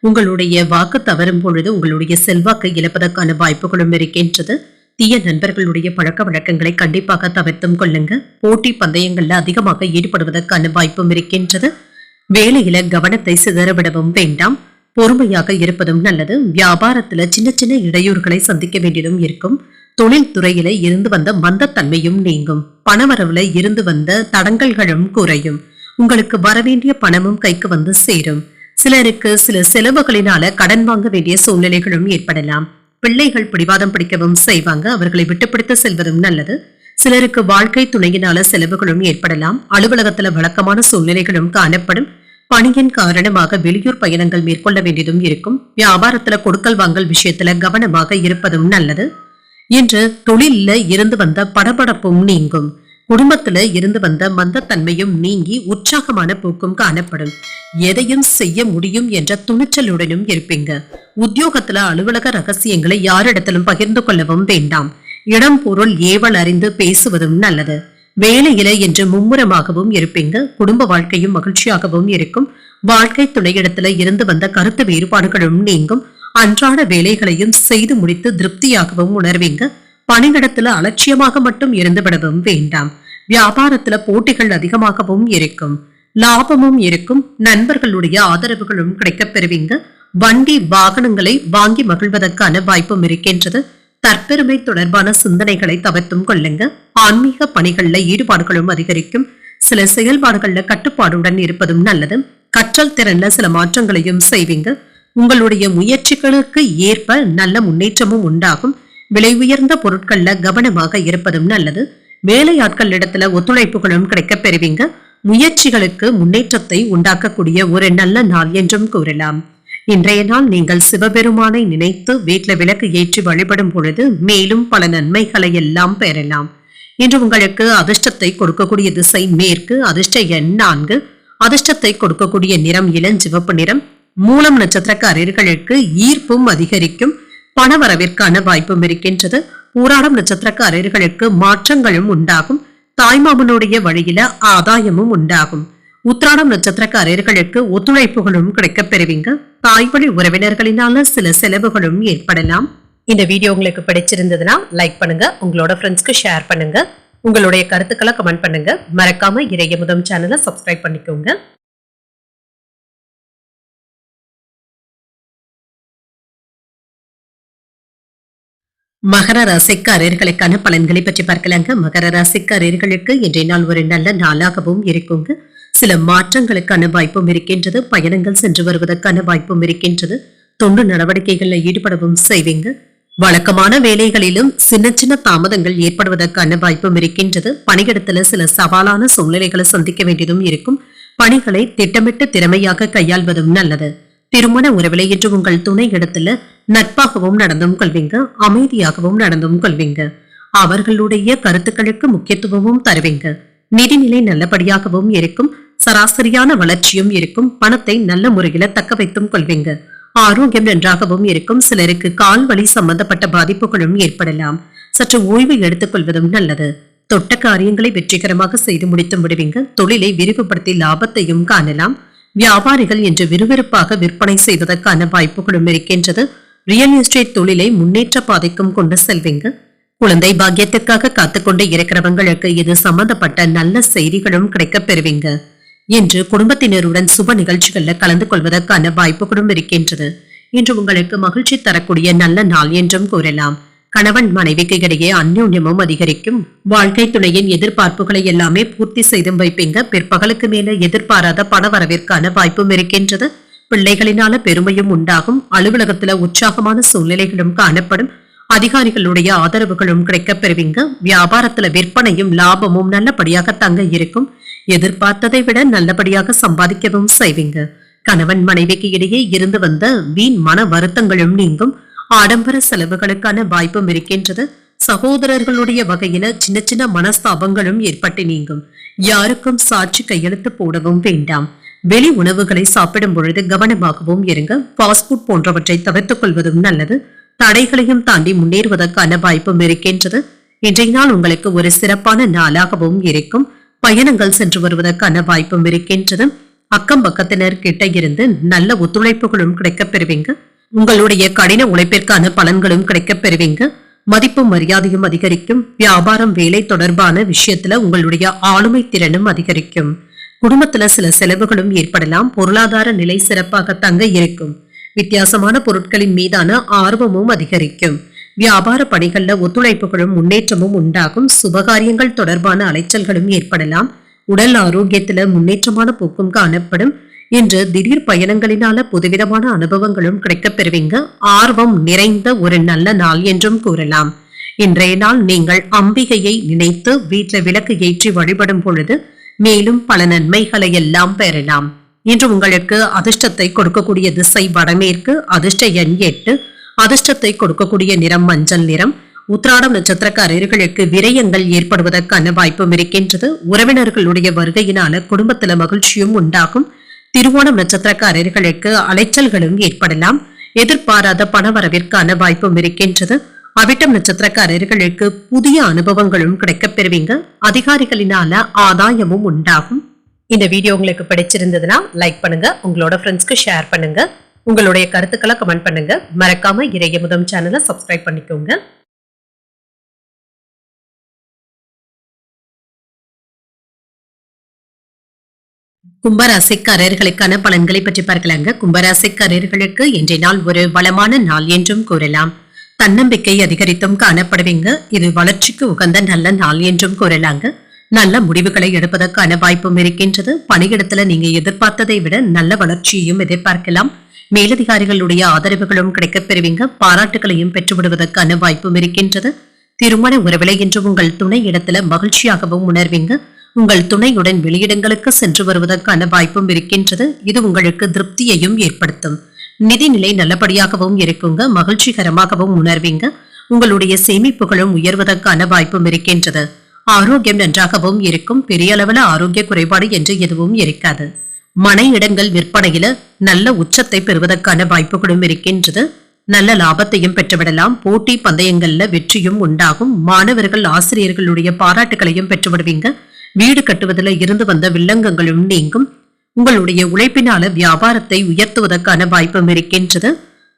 உங்களுடைய வாக்கு தவறும் பொழுது உங்களுடைய செல்வாக்கு இழப்பதற்கான வாய்ப்புகளும் இருக்கின்றது. தீய நண்பர்களுடைய பழக்க வழக்கங்களை கண்டிப்பாக தவிர்த்தும் கொள்ளுங்க. போட்டி பந்தயங்கள்ல அதிகமாக ஈடுபடுவதற்கான வாய்ப்பும் இருக்கின்றது. வேலையில கவனத்தை சிதறவிடவும் வேண்டாம். பொறுமையாக இருப்பதும் நல்லது. வியாபாரத்துல சின்ன சின்ன இடையூறுகளை சந்திக்க வேண்டியதும் இருக்கும். தொழில் துறையில இருந்து வந்த மந்தத்தன்மையும் நீங்கும். பணவரவுல இருந்து வந்த தடங்கல்களும் குறையும். உங்களுக்கு வரவேண்டிய பணமும் கைக்கு வந்து சேரும். சிலருக்கு சில செலவுகளினால கடன் வாங்க வேண்டிய சூழ்நிலைகளும் ஏற்படலாம். பிள்ளைகள் பிடிவாதம் பிடிக்கவும் செய்வாங்க. அவர்களை விட்டுப்பிடித்து செல்வதும் நல்லது. சிலருக்கு வாழ்க்கை துணையினால செலவுகளும் ஏற்படலாம். அலுவலகத்துல வழக்கமான சூழ்நிலைகளும் காணப்படும். பணியின் காரணமாக வெளியூர் பயணங்கள் மேற்கொள்ள வேண்டியதும் இருக்கும். வியாபாரத்துல கொடுக்கல் வாங்கல் விஷயத்துல கவனமாக இருப்பதும் நல்லது. இன்று தொழில இருந்து வந்த படபடப்பும் நீங்கும். குடும்பத்துல இருந்து வந்த மந்தத்தன்மையும் நீங்கி உற்சாகமான போக்கும் காணப்படும். எதையும் செய்ய முடியும் என்ற துணிச்சலுடனும் இருப்பீங்க. உத்தியோகத்துல அலுவலக ரகசியங்களை யாரிடத்திலும் பகிர்ந்து கொள்ளவும் வேண்டாம். இடம் பொருள் ஏவல் அறிந்து பேசுவதும் நல்லது. வேலையில என்று மும்முரமாகவும் இருப்பீங்க. குடும்ப வாழ்க்கையும் மகிழ்ச்சியாகவும் இருக்கும். வாழ்க்கை துணையிடத்துல இருந்து வந்த கருத்து வேறுபாடுகளும் நீங்கும். அன்றாட வேலைகளையும் செய்து முடித்து திருப்தியாகவும் உணர்வீங்க. பணியிடத்துல அலட்சியமாக மட்டும் இருந்துவிடவும் வேண்டாம். வியாபாரத்துல போட்டிகள் அதிகமாகவும் இருக்கும். லாபமும் இருக்கும். நண்பர்களுடைய ஆதரவுகளும் கிடைக்கப் பெறுவீங்க. வண்டி வாகனங்களை வாங்கி மகிழ்வதற்கான வாய்ப்பும் இருக்கின்றது. தற்பெருமை தொடர்பான சிந்தனைகளை தவிர்த்தும் கொள்ளுங்க. ஆன்மீக பணிகள்ல ஈடுபாடுகளும் அதிகரிக்கும். சில செயல்பாடுகள்ல கட்டுப்பாடுடன் இருப்பதும் நல்லது. கற்றல் திறன்ல சில மாற்றங்களையும் செய்வீங்க. உங்களுடைய முயற்சிகளுக்கு ஏற்ப நல்ல முன்னேற்றமும் உண்டாகும். விலை உயர்ந்த பொருட்கள்ல கவனமாக இருப்பதும் நல்லது. வேலையாட்கள் இடத்துல ஒத்துழைப்புகளும் கிடைக்கப் பெறுவீங்க. முயற்சிகளுக்கு முன்னேற்றத்தை உண்டாக்கக்கூடிய ஒரு நல்ல நாள் என்றும் கூறலாம். இன்றைய நாள் நீங்கள் சிவபெருமானை நினைத்து வீட்டில் விளக்கு ஏற்றி வழிபடும் பொழுது மேலும் பல நன்மைகளை எல்லாம் பெறலாம். இன்று உங்களுக்கு அதிர்ஷ்டத்தை கொடுக்கக்கூடிய திசை மேற்கு. அதிர்ஷ்ட எண் 4. அதிர்ஷ்டத்தை கொடுக்கக்கூடிய நிறம் இளஞ்சிவப்பு நிறம். மூலம் நட்சத்திரக்காரர்களுக்கு ஈர்ப்பும் அதிகரிக்கும். பணவரவிற்கான வாய்ப்பும் இருக்கின்றது. பூராடம் நட்சத்திரக்காரர்களுக்கு மாற்றங்களும் உண்டாகும். தாய்மாமனுடைய வழியில ஆதாயமும் உண்டாகும். உத்திராடம் நட்சத்திரக்காரர்களுக்கு ஒத்துழைப்புகளும் கிடைக்கப் பெறுவீங்க. தாய்வழி உறவினர்களினால சில செலவுகளும் ஏற்படலாம். இந்த வீடியோ உங்களுக்கு பிடிச்சிருந்ததுன்னா லைக் பண்ணுங்க. உங்களோட ஃப்ரெண்ட்ஸ்க்கு ஷேர் பண்ணுங்க. உங்களுடைய கருத்துக்களை கமெண்ட் பண்ணுங்க. மறக்காம இறையமுதம் சேனலை சப்ஸ்கிரைப் பண்ணிக்கோங்க. மகர ராசிக்காரர்களுக்கான பலன்களை பற்றி பார்க்கலாங்க. மகர ராசிக்காரர்களுக்கு இன்றைய நாள் ஒரு நல்ல நாளாகவும் இருக்குங்க. சில மாற்றங்களுக்கான வாய்ப்பும் இருக்கின்றது. பயணங்கள் சென்று வருவதற்கான வாய்ப்பும் இருக்கின்றது. தொண்டு நடவடிக்கைகளில் ஈடுபடவும் செய்வீங்க. வழக்கமான வேலைகளிலும் சின்ன சின்ன தாமதங்கள் ஏற்படுவதற்கான வாய்ப்பும் இருக்கின்றது. பணியிடத்துல சில சவாலான சூழ்நிலைகளை சந்திக்க வேண்டியதும் இருக்கும். பணிகளை திட்டமிட்டு திறமையாக கையாள்வதும் நல்லது. திருமண உறவிலை என்று உங்கள் துணை இடத்துல நட்பாகவும் நடந்தும் கொள்வீங்க. அமைதியாகவும் நடந்தும் கொள்வீங்க. அவர்களுடைய கருத்துக்களுக்கு முக்கியத்துவமும் தருவீங்க. நிதிநிலை நல்லபடியாகவும் இருக்கும். சராசரியான வளர்ச்சியும் இருக்கும். பணத்தை நல்ல முறையில தக்க வைத்தும் கொள்வீங்க. ஆரோக்கியம் நன்றாகவும் இருக்கும். சிலருக்கு கால் வலி சம்பந்தப்பட்ட பாதிப்புகளும் ஏற்படலாம். சற்று ஓய்வு எடுத்துக் கொள்வதும் நல்லது. தொட்ட காரியங்களை வெற்றிகரமாக செய்து முடித்து விடுவீங்க. தொழிலை விரிவுபடுத்தி லாபத்தையும் காணலாம். வியாபாரிகள் என்று விறுவிறுப்பாக விற்பனை செய்வதற்கான வாய்ப்புகளும் இருக்கின்றது. ரியல் எஸ்டேட் தொழிலை முன்னேற்ற பாதைக்கும் கொண்டு செல்வீங்க. குழந்தை பாக்கியத்திற்காக காத்துக்கொண்டு இருக்கிறவங்களுக்கு இது சம்பந்தப்பட்ட நல்ல செய்திகளும் கிடைக்கப் பெறுவீங்க. இன்று குடும்பத்தினருடன் சுப நிகழ்ச்சிகள்ல கலந்து கொள்வதற்கான வாய்ப்புகளும் இருக்கின்றது. இன்று உங்களுக்கு மகிழ்ச்சி தரக்கூடிய நல்ல நாள் என்றும் கூறலாம். கணவன் மனைவிக்கு இடையே அந்யோன்யமும் அதிகரிக்கும். வாழ்க்கை துணையின் எதிர்பார்ப்புகளை எல்லாமே பூர்த்தி செய்தும் வைப்பீங்க. பிற்பகலுக்கு மேல எதிர்பாராத பண வரவிற்கான வாய்ப்பும் இருக்கின்றது. பிள்ளைகளினால பெருமையும் உண்டாகும். அலுவலகத்துல உற்சாகமான சூழ்நிலைகளும் காணப்படும். அதிகாரிகளுடைய ஆதரவுகளும் கிடைக்கப் பெறுவீங்க. வியாபாரத்துல விற்பனையும் லாபமும் நல்லபடியாக தங்க இருக்கும். எதிர்பார்த்ததை விட நல்லபடியாக சம்பாதிக்கவும் செய்வீங்க. கணவன் மனைவிக்கு இடையே இருந்து வந்த வீண் மன வருத்தங்களும் நீங்கும். ஆடம்பர செலவுகளுக்கான வாய்ப்பும் இருக்கின்றது. சகோதரர்களுடைய வகையில சின்ன சின்ன மனஸ்தாபங்களும் ஏற்பட்டு நீங்கும். யாருக்கும் சாட்சி கையெழுத்து போடவும் வேண்டாம். வெளி உணவுகளை சாப்பிடும் பொழுது கவனமாகவும் இருங்க. ஃபாஸ்ட் ஃபுட் போன்றவற்றை தவிர்த்துக் கொள்வதும் நல்லது. தடைகளையும் தாண்டி முன்னேறுவதற்கான வாய்ப்பும் இருக்கின்றது. இன்றைய நாள் உங்களுக்கு ஒரு சிறப்பான நாளாகவும் இருக்கும். பயணங்கள் சென்று வருவதற்கான வாய்ப்பும் இருக்கின்றது. அக்கம் பக்கத்தினர் கிட்ட இருந்து நல்ல ஒத்துழைப்புகளும் கிடைக்கப் பெறுவீங்க. உங்களுடைய கடின உழைப்பிற்கான பலன்களும் கிடைக்கப் பெறுவீங்க. மதிப்பும் மரியாதையும் அதிகரிக்கும். வியாபாரம் வேலை தொடர்பான விஷயத்துல உங்களுடைய ஆளுமை திறனும் அதிகரிக்கும். குடும்பத்துல சில செலவுகளும் ஏற்படலாம். பொருளாதார நிலை சிறப்பாக தங்க இருக்கும். வித்தியாசமான பொருட்களின் மீதான ஆர்வமும் அதிகரிக்கும். வியாபார பணிகள்ல ஒத்துழைப்புகளும் முன்னேற்றமும் உண்டாகும். சுபகாரியங்கள் தொடர்பான அலைச்சல்களும் ஏற்படலாம். உடல் ஆரோக்கியத்துல முன்னேற்றமான போக்கும் காணப்படும். இன்று திடீர் பயணங்களினால புதுவிதமான அனுபவங்களும் கிடைக்கப் பெறுவீங்க. ஆர்வம் நிறைந்த ஒரு நல்ல நாள் என்றும் கூறலாம். இன்றைய நாள் நீங்கள் அம்பிகையை நினைத்து வீட்டுல விளக்கு ஏற்றி வழிபடும் பொழுது மேலும் பல நன்மைகளை எல்லாம் பெறலாம். இன்று உங்களுக்கு அதிர்ஷ்டத்தை கொடுக்கக்கூடிய திசை வடமேற்கு. அதிர்ஷ்ட எண் 8. அதிர்ஷ்டத்தை கொடுக்கக்கூடிய நிறம் மஞ்சள் நிறம். உத்திராடம் நட்சத்திரக்காரர்களுக்கு விரயங்கள் ஏற்படுவதற்கான வாய்ப்பும் இருக்கின்றது. உறவினர்களுடைய வருகையினால குடும்பத்துல மகிழ்ச்சியும் உண்டாகும். திருவோணம் நட்சத்திரக்காரர்களுக்கு அலைச்சல்களும் ஏற்படலாம். எதிர்பாராத பணவரவிற்கான வாய்ப்பும் இருக்கின்றது. அவிட்டம் நட்சத்திரக்காரர்களுக்கு புதிய அனுபவங்களும் கிடைக்கப் பெறுவீங்க. அதிகாரிகளினால ஆதாயமும் உண்டாகும். இந்த வீடியோ உங்களுக்கு பிடிச்சிருந்ததுன்னா லைக் பண்ணுங்க. உங்களோட ஃப்ரெண்ட்ஸ்க்கு ஷேர் பண்ணுங்க. உங்களுடைய கருத்துக்களை கமெண்ட் பண்ணுங்க. மறக்காம இறையமுதம் சேனலை சப்ஸ்கிரைப் பண்ணிக்கோங்க. கும்பராசிக்காரர்களுக்கான பலன்களை பற்றி பார்க்கலாங்க. கும்பராசிக்காரர்களுக்கு இன்றைய நாள் ஒரு வளமான நாள் என்றும் கூறலாம். தன்னம்பிக்கை அதிகரித்தும் காணப்படுவீங்க. இது வளர்ச்சிக்கு உகந்த நல்ல நாள் என்றும் கூறலாங்க. நல்ல முடிவுகளை எடுப்பதற்கான வாய்ப்பும் இருக்கின்றது. பணியிடத்துல நீங்க எதிர்பார்த்ததை விட நல்ல வளர்ச்சியையும் எதிர்பார்க்கலாம். மேலதிகாரிகளுடைய ஆதரவுகளும் கிடைக்கப் பெறுவீங்க. பாராட்டுகளையும் பெற்றுவிடுவதற்கான வாய்ப்பும் இருக்கின்றது. திருமண உறவிலை என்று உங்கள் துணை இடத்துல மகிழ்ச்சியாகவும் உணர்வீங்க. உங்கள் துணையுடன் வெளியிடங்களுக்கு சென்று வருவதற்கான வாய்ப்பும் இருக்கின்றது. இது உங்களுக்கு திருப்தியையும் ஏற்படுத்தும். நிதிநிலை நல்லபடியாகவும் இருக்குங்க. மகிழ்ச்சிகரமாகவும் உணர்வீங்க. உங்களுடைய சேமிப்புகளும் உயர்வதற்கான வாய்ப்பும் இருக்கின்றது. ஆரோக்கியம் நன்றாகவும் இருக்கும். பெரிய அளவுல ஆரோக்கிய குறைபாடு என்று எதுவும் இருக்காது. மனை இடங்கள் விற்பனையில நல்ல உச்சத்தை பெறுவதற்கான வாய்ப்புகளும் இருக்கின்றது. நல்ல லாபத்தையும் பெற்றுவிடலாம். போட்டி பந்தயங்கள்ல வெற்றியும் உண்டாகும். மாணவர்கள் ஆசிரியர்களுடைய பாராட்டுகளையும் பெற்றுவிடுவீங்க. வீடு கட்டுவதில் இருந்து வந்த வில்லங்கங்களும் நீங்கும். உங்களுடைய உழைப்பினால வியாபாரத்தை உயர்த்துவதற்கான வாய்ப்பும் இருக்கின்றது.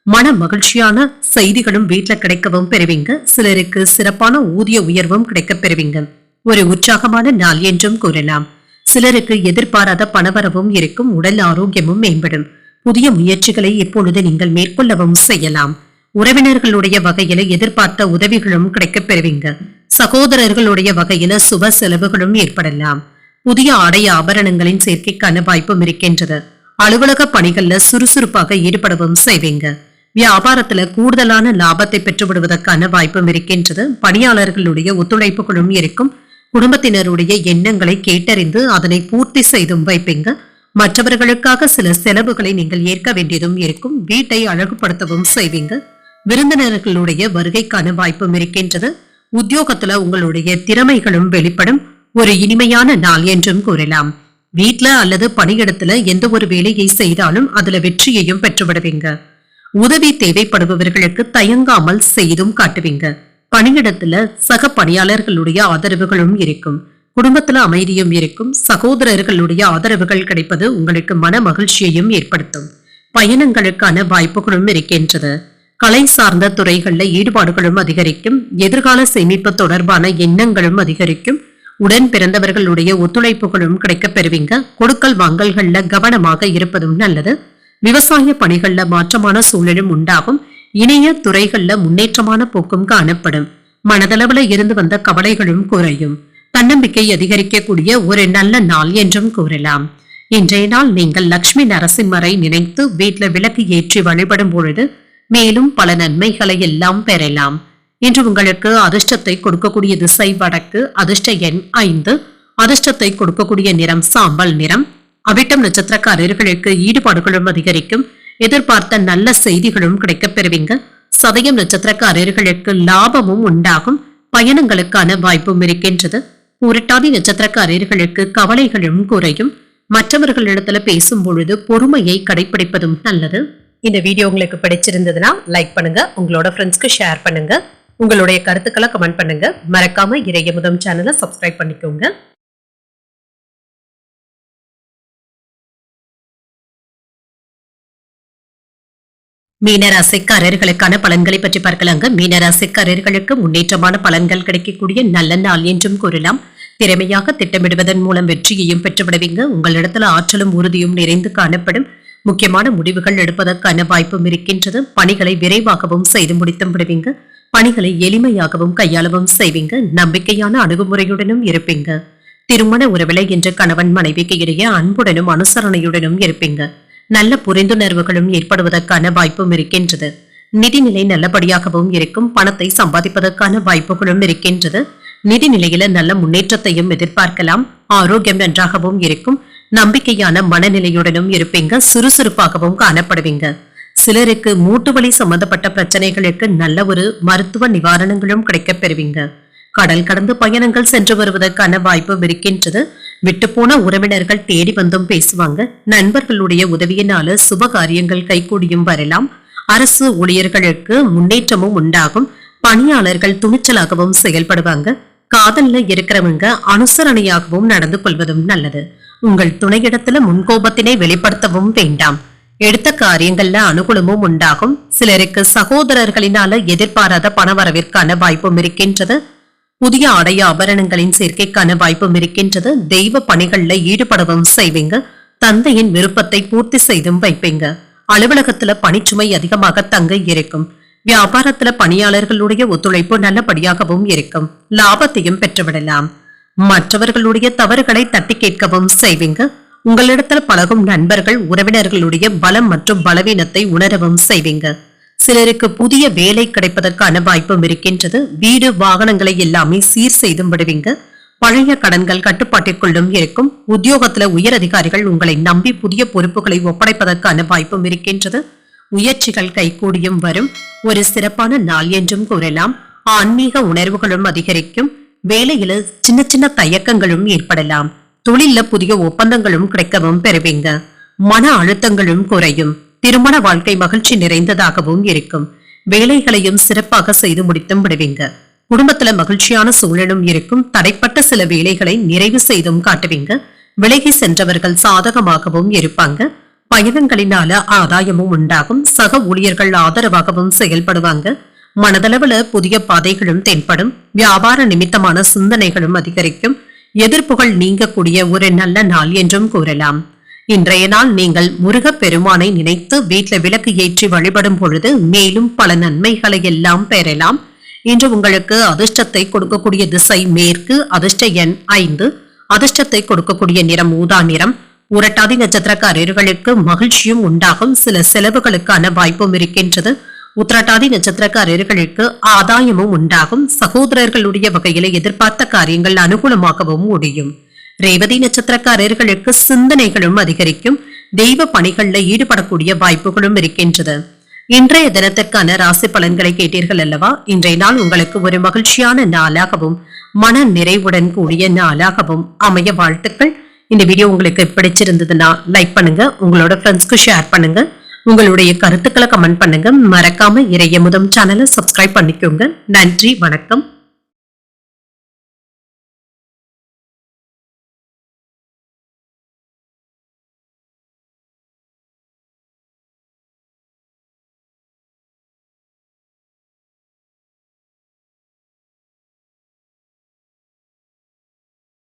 மன மகிழ்ச்சியான செய்திகளும் வீட்டுல கிடைக்கவும் பெறுவீங்க. சிலருக்கு சிறப்பான ஊதிய உயர்வும் கிடைக்கப் பெறுவீங்க. ஒரு உற்சாகமான நாள் என்றும் கூறலாம். சிலருக்கு எதிர்பாராத பணவரவும் இருக்கும். உடல் ஆரோக்கியமும் மேம்படும். புதிய முயற்சிகளை இப்பொழுது நீங்கள் மேற்கொள்ளவும் செய்யலாம். உறவினர்களுடைய வகையில எதிர்பார்த்த உதவிகளும் கிடைக்கப் பெறுவீங்க. சகோதரர்களுடைய வகையில சுப செலவுகளும் ஏற்படலாம். புதிய ஆடை ஆபரணங்களின் சேர்க்கைக்கான வாய்ப்பும் இருக்கின்றது. அலுவலக பணிகள்ல சுறுசுறுப்பாக ஈடுபடவும் செய்வீங்க. வியாபாரத்துல கூடுதலான லாபத்தை பெற்றுவிடுவதற்கான வாய்ப்பும் இருக்கின்றது. பணியாளர்களுடைய ஒத்துழைப்புகளும் இருக்கும். குடும்பத்தினருடைய எண்ணங்களை கேட்டறிந்து அதனை பூர்த்தி செய்தும் வைப்பீங்க. மற்றவர்களுக்காக சில செலவுகளை நீங்கள் ஏற்க வேண்டியதும் இருக்கும். வீட்டை அழகுபடுத்தவும் செய்வீங்க. விருந்தினர்களுடைய வருகைக்கான வாய்ப்பும் இருக்கின்றது. உத்தியோகத்துல உங்களுடைய திறமைகளும் வெளிப்படும். ஒரு இனிமையான நாள் என்றும் கூறலாம். வீட்ல அல்லது பணியிடத்துல எந்த ஒரு வேலையை செய்தாலும் அதுல வெற்றியையும் பெற்றுவிடுவீங்க. உதவி தேவைப்படுபவர்களுக்கு தயங்காமல் செய்தும் காட்டுவீங்க. பணியிடத்துல சக பணியாளர்களுடைய ஆதரவுகளும் இருக்கும். குடும்பத்துல அமைதியும் இருக்கும். சகோதரர்களுடைய ஆதரவுகள் கிடைப்பது உங்களுக்கு மன மகிழ்ச்சியையும் ஏற்படுத்தும். பயணங்களுக்கான வாய்ப்புகளும் இருக்கின்றது. கலை சார்ந்த துறைகள்ல ஈடுபாடுகளும் அதிகரிக்கும். எதிர்கால சேமிப்பு தொடர்பான எண்ணங்களும் அதிகரிக்கும். உடன் பிறந்தவர்களுடைய ஒத்துழைப்புகளும் கிடைக்கப் பெறுவீங்க. கொடுக்கல் வாங்கல்கள்ல கவனமாக இருப்பதும் நல்லது. விவசாய பணிகள்ல மாற்றமான சூழலும் உண்டாகும். இணைய துறைகள்ல முன்னேற்றமான போக்கும் காணப்படும். மனதளவுல இருந்து வந்த கவலைகளும் குறையும். தன்னம்பிக்கை அதிகரிக்கக்கூடிய ஒரு நல்ல நாள் என்றும் கூறலாம். இன்றைய நாள் நீங்கள் லட்சுமி நரசிம்மரை நினைத்து வீட்டுல விளக்கு ஏற்றி வழிபடும் பொழுது மேலும் பல நன்மைகளை எல்லாம் பெறலாம். இன்று உங்களுக்கு அதிர்ஷ்டத்தை கொடுக்கக்கூடிய திசை வடக்கு. அதிர்ஷ்ட எண் 5. அதிர்ஷ்டத்தை கொடுக்கக்கூடிய நிறம் சாம்பல் நிறம். அவிட்டம் நட்சத்திரக்காரர்களுக்கு ஈடுபாடுகளும் அதிகரிக்கும். எதிர்பார்த்த நல்ல செய்திகளும் கிடைக்கப் பெறுவீங்க. சதயம் நட்சத்திரக்காரர்களுக்கு லாபமும் உண்டாகும். பயணங்களுக்கான வாய்ப்பும் இருக்கின்றது. புரட்டாதி நட்சத்திரக்காரர்களுக்கு கவலைகளும் குறையும். மற்றவர்களிடத்துல பேசும் பொழுது பொறுமையை கடைபிடிப்பதும் நல்லது. இந்த வீடியோ உங்களுக்கு பிடிச்சிருந்ததுன்னா லைக் பண்ணுங்க, உங்களோட ஃப்ரெண்ட்ஸ்க்கு ஷேர் பண்ணுங்க, உங்களுடைய கருத்துக்களை கமெண்ட் பண்ணுங்க. மறக்காம இறையமுதம் சேனலை சப்ஸ்கிரைப் பண்ணிக்கோங்க. மீனராசிக்காரர்களுக்கான பலன்களை பற்றி பார்க்கலாங்க. மீனராசிக்காரர்களுக்கு முன்னேற்றமான பலன்கள் கிடைக்கக்கூடிய நல்ல நாள் என்றும் கூறலாம். திறமையாக திட்டமிடுவதன் மூலம் வெற்றியையும் பெற்றுவிடுவீங்க. உங்களிடத்துல ஆற்றலும் உறுதியும் நிறைந்து காணப்படும். முக்கியமான முடிவுகள் எடுப்பதற்கான வாய்ப்பும் இருக்கின்றது. பணிகளை விரைவாகவும் செய்து முடித்தும் விடுவீங்க. பணிகளை எளிமையாகவும் கையாளவும் செய்வீங்க. நம்பிக்கையான அணுகுமுறையுடனும் இருப்பீங்க. திருமண உறவிலை என்ற கணவன் மனைவிக்கு இடையே அன்புடனும் அனுசரணையுடனும் இருப்பீங்க. நல்ல புரிந்துணர்வுகளும் ஏற்படுவதற்கான வாய்ப்பும் இருக்கின்றது. நிதிநிலை நல்லபடியாகவும் இருக்கும். பணத்தை சம்பாதிப்பதற்கான வாய்ப்புகளும் இருக்கின்றது. நிதிநிலையில நல்ல முன்னேற்றத்தையும் எதிர்பார்க்கலாம். ஆரோக்கியம் நன்றாகவும் இருக்கும். நம்பிக்கையான மனநிலையுடனும் இருப்பீங்க. சுறுசுறுப்பாகவும் காணப்படுவீங்க. சிலருக்கு மூட்டுவலி சம்பந்தப்பட்ட பிரச்சனைகளுக்கு நல்ல ஒரு மருத்துவ நிவாரணங்களும் கிடைக்கப் பெறுவீங்க. கடல் கடந்து பயணங்கள் சென்று வருவதற்கான வாய்ப்பும் இருக்கின்றது. விட்டுப்போன உறவினர்கள் தேடி வந்தும் பேசுவாங்க. நண்பர்களுடைய உதவியினால சுப காரியங்கள் கைகூடியும் வரலாம். அரசு ஊழியர்களுக்கு முன்னேற்றமும் உண்டாகும். பணியாளர்கள் துணிச்சலாகவும் செயல்படுவாங்க. காதல்ல இருக்கிறவங்க அனுசரணையாகவும் நடந்து கொள்வதும் நல்லது. உங்கள் துணையிடத்துல முன்கோபத்தினை வெளிப்படுத்தவும் வேண்டாம். எடுத்த காரியங்கள்ல அனுகூலமும் உண்டாகும். சிலருக்கு சகோதரர்களினால எதிர்பாராத பணவரவிற்கான வாய்ப்பும் இருக்கின்றது. புதிய ஆடை ஆபரணங்களின் சேர்க்கைக்கான வாய்ப்பும் இருக்கின்றது. தெய்வ பணிகள்ல ஈடுபடவும் செய்வீங்க. தந்தையின் விருப்பத்தை பூர்த்தி செய்தும் வைப்பீங்க. அலுவலகத்துல பணிச்சுமை அதிகமாக தங்க இருக்கும். வியாபாரத்துல பணியாளர்களுடைய ஒத்துழைப்பு நல்லபடியாகவும் இருக்கும். லாபத்தையும் பெற்றுவிடலாம். மற்றவர்களுடைய தவறுகளை தட்டி கேட்கவும் செய்வீங்க. உங்களிடத்துல பழகும் நண்பர்கள் உறவினர்களுடைய பலம் மற்றும் பலவீனத்தை உணரவும் செய்வீங்க. சிலருக்கு புதிய வேலை கிடைப்பதற்கான வாய்ப்பும் இருக்கின்றது. வீடு வாகனங்களை எல்லாமே சீர் செய்தும் விடுவீங்க. பழைய கடன்கள் கட்டுப்பாட்டிற்குள்ளும் இருக்கும். உத்தியோகத்துல உயர் அதிகாரிகள் உங்களை நம்பி புதிய பொறுப்புகளை ஒப்படைப்பதற்கான வாய்ப்பும் இருக்கின்றது. முயற்சிகள் கைகூடியும் வரும். ஒரு சிறப்பான நாள் என்றும் கூறலாம். ஆன்மீக உணர்வுகளும் அதிகரிக்கும். வேலையில சின்ன சின்ன தயக்கங்களும் ஏற்படலாம். தொழில புதிய ஒப்பந்தங்களும் கிடைக்கவும் பெறுவீங்க. மன அழுத்தங்களும் குறையும். திருமண வாழ்க்கை மகிழ்ச்சி நிறைந்ததாகவும் இருக்கும். வேலைகளையும் சிறப்பாக செய்து முடித்தும் விடுவீங்க. குடும்பத்துல மகிழ்ச்சியான சூழலும் இருக்கும். தடைப்பட்ட சில வேலைகளை நிறைவு செய்தும் காட்டுவீங்க. விலகி சென்றவர்கள் சாதகமாகவும் இருப்பாங்க. பயணங்களினால ஆதாயமும் உண்டாகும். சக ஊழியர்கள் ஆதரவாகவும் செயல்படுவாங்க. மனதளவுல புதிய பாதைகளும் தென்படும். வியாபார நிமித்தமான சிந்தனைகளும் அதிகரிக்கும். எதிர்ப்புகள் நீங்கக்கூடிய ஒரு நல்ல நாள் என்றும் கூறலாம். இன்றைய நாள் நீங்கள் முருகப் பெருமானை நினைத்து வீட்டில் விளக்கு ஏற்றி வழிபடும் பொழுது மேலும் பல நன்மைகளை எல்லாம் பெறலாம். இன்று உங்களுக்கு அதிர்ஷ்டத்தை கொடுக்கக்கூடிய திசை மேற்கு. அதிர்ஷ்ட எண் 5. அதிர்ஷ்டத்தை கொடுக்கக்கூடிய நிறம் ஊதா நிறம். புரட்டாதி நட்சத்திரக்காரர்களுக்கு மகிழ்ச்சியும் உண்டாகும். சில செலவுகளுக்கான வாய்ப்பும் இருக்கின்றது. உத்திரட்டாதி நட்சத்திரக்காரர்களுக்கு ஆதாயமும் உண்டாகும். சகோதரர்களுடைய வகையில எதிர்பார்த்த காரியங்கள் அனுகூலமாகவும் முடியும். ரேவதி நட்சத்திரக்காரர்களுக்கு சிந்தனைகளும் அதிகரிக்கும். தெய்வ பணிகள்ல ஈடுபடக்கூடிய வாய்ப்புகளும் இருக்கின்றது. இன்றைய தினத்திற்கான ராசி பலன்களை கேட்டீர்கள் அல்லவா? இன்றைய நாள் உங்களுக்கு ஒரு மகிழ்ச்சியான நாளாகவும் மன நிறைவுடன் கூடிய நாளாகவும் அமைய வாழ்த்துக்கள். இந்த வீடியோ உங்களுக்கு பிடிச்சிருந்ததுன்னா லைக் பண்ணுங்க, உங்களோட ஃப்ரெண்ட்ஸ்க்கு ஷேர் பண்ணுங்க, உங்களுடைய கருத்துக்களை கமெண்ட் பண்ணுங்க. மறக்காம இறையமுதம் சேனலை சப்ஸ்கிரைப் பண்ணிக்கோங்க. நன்றி, வணக்கம்.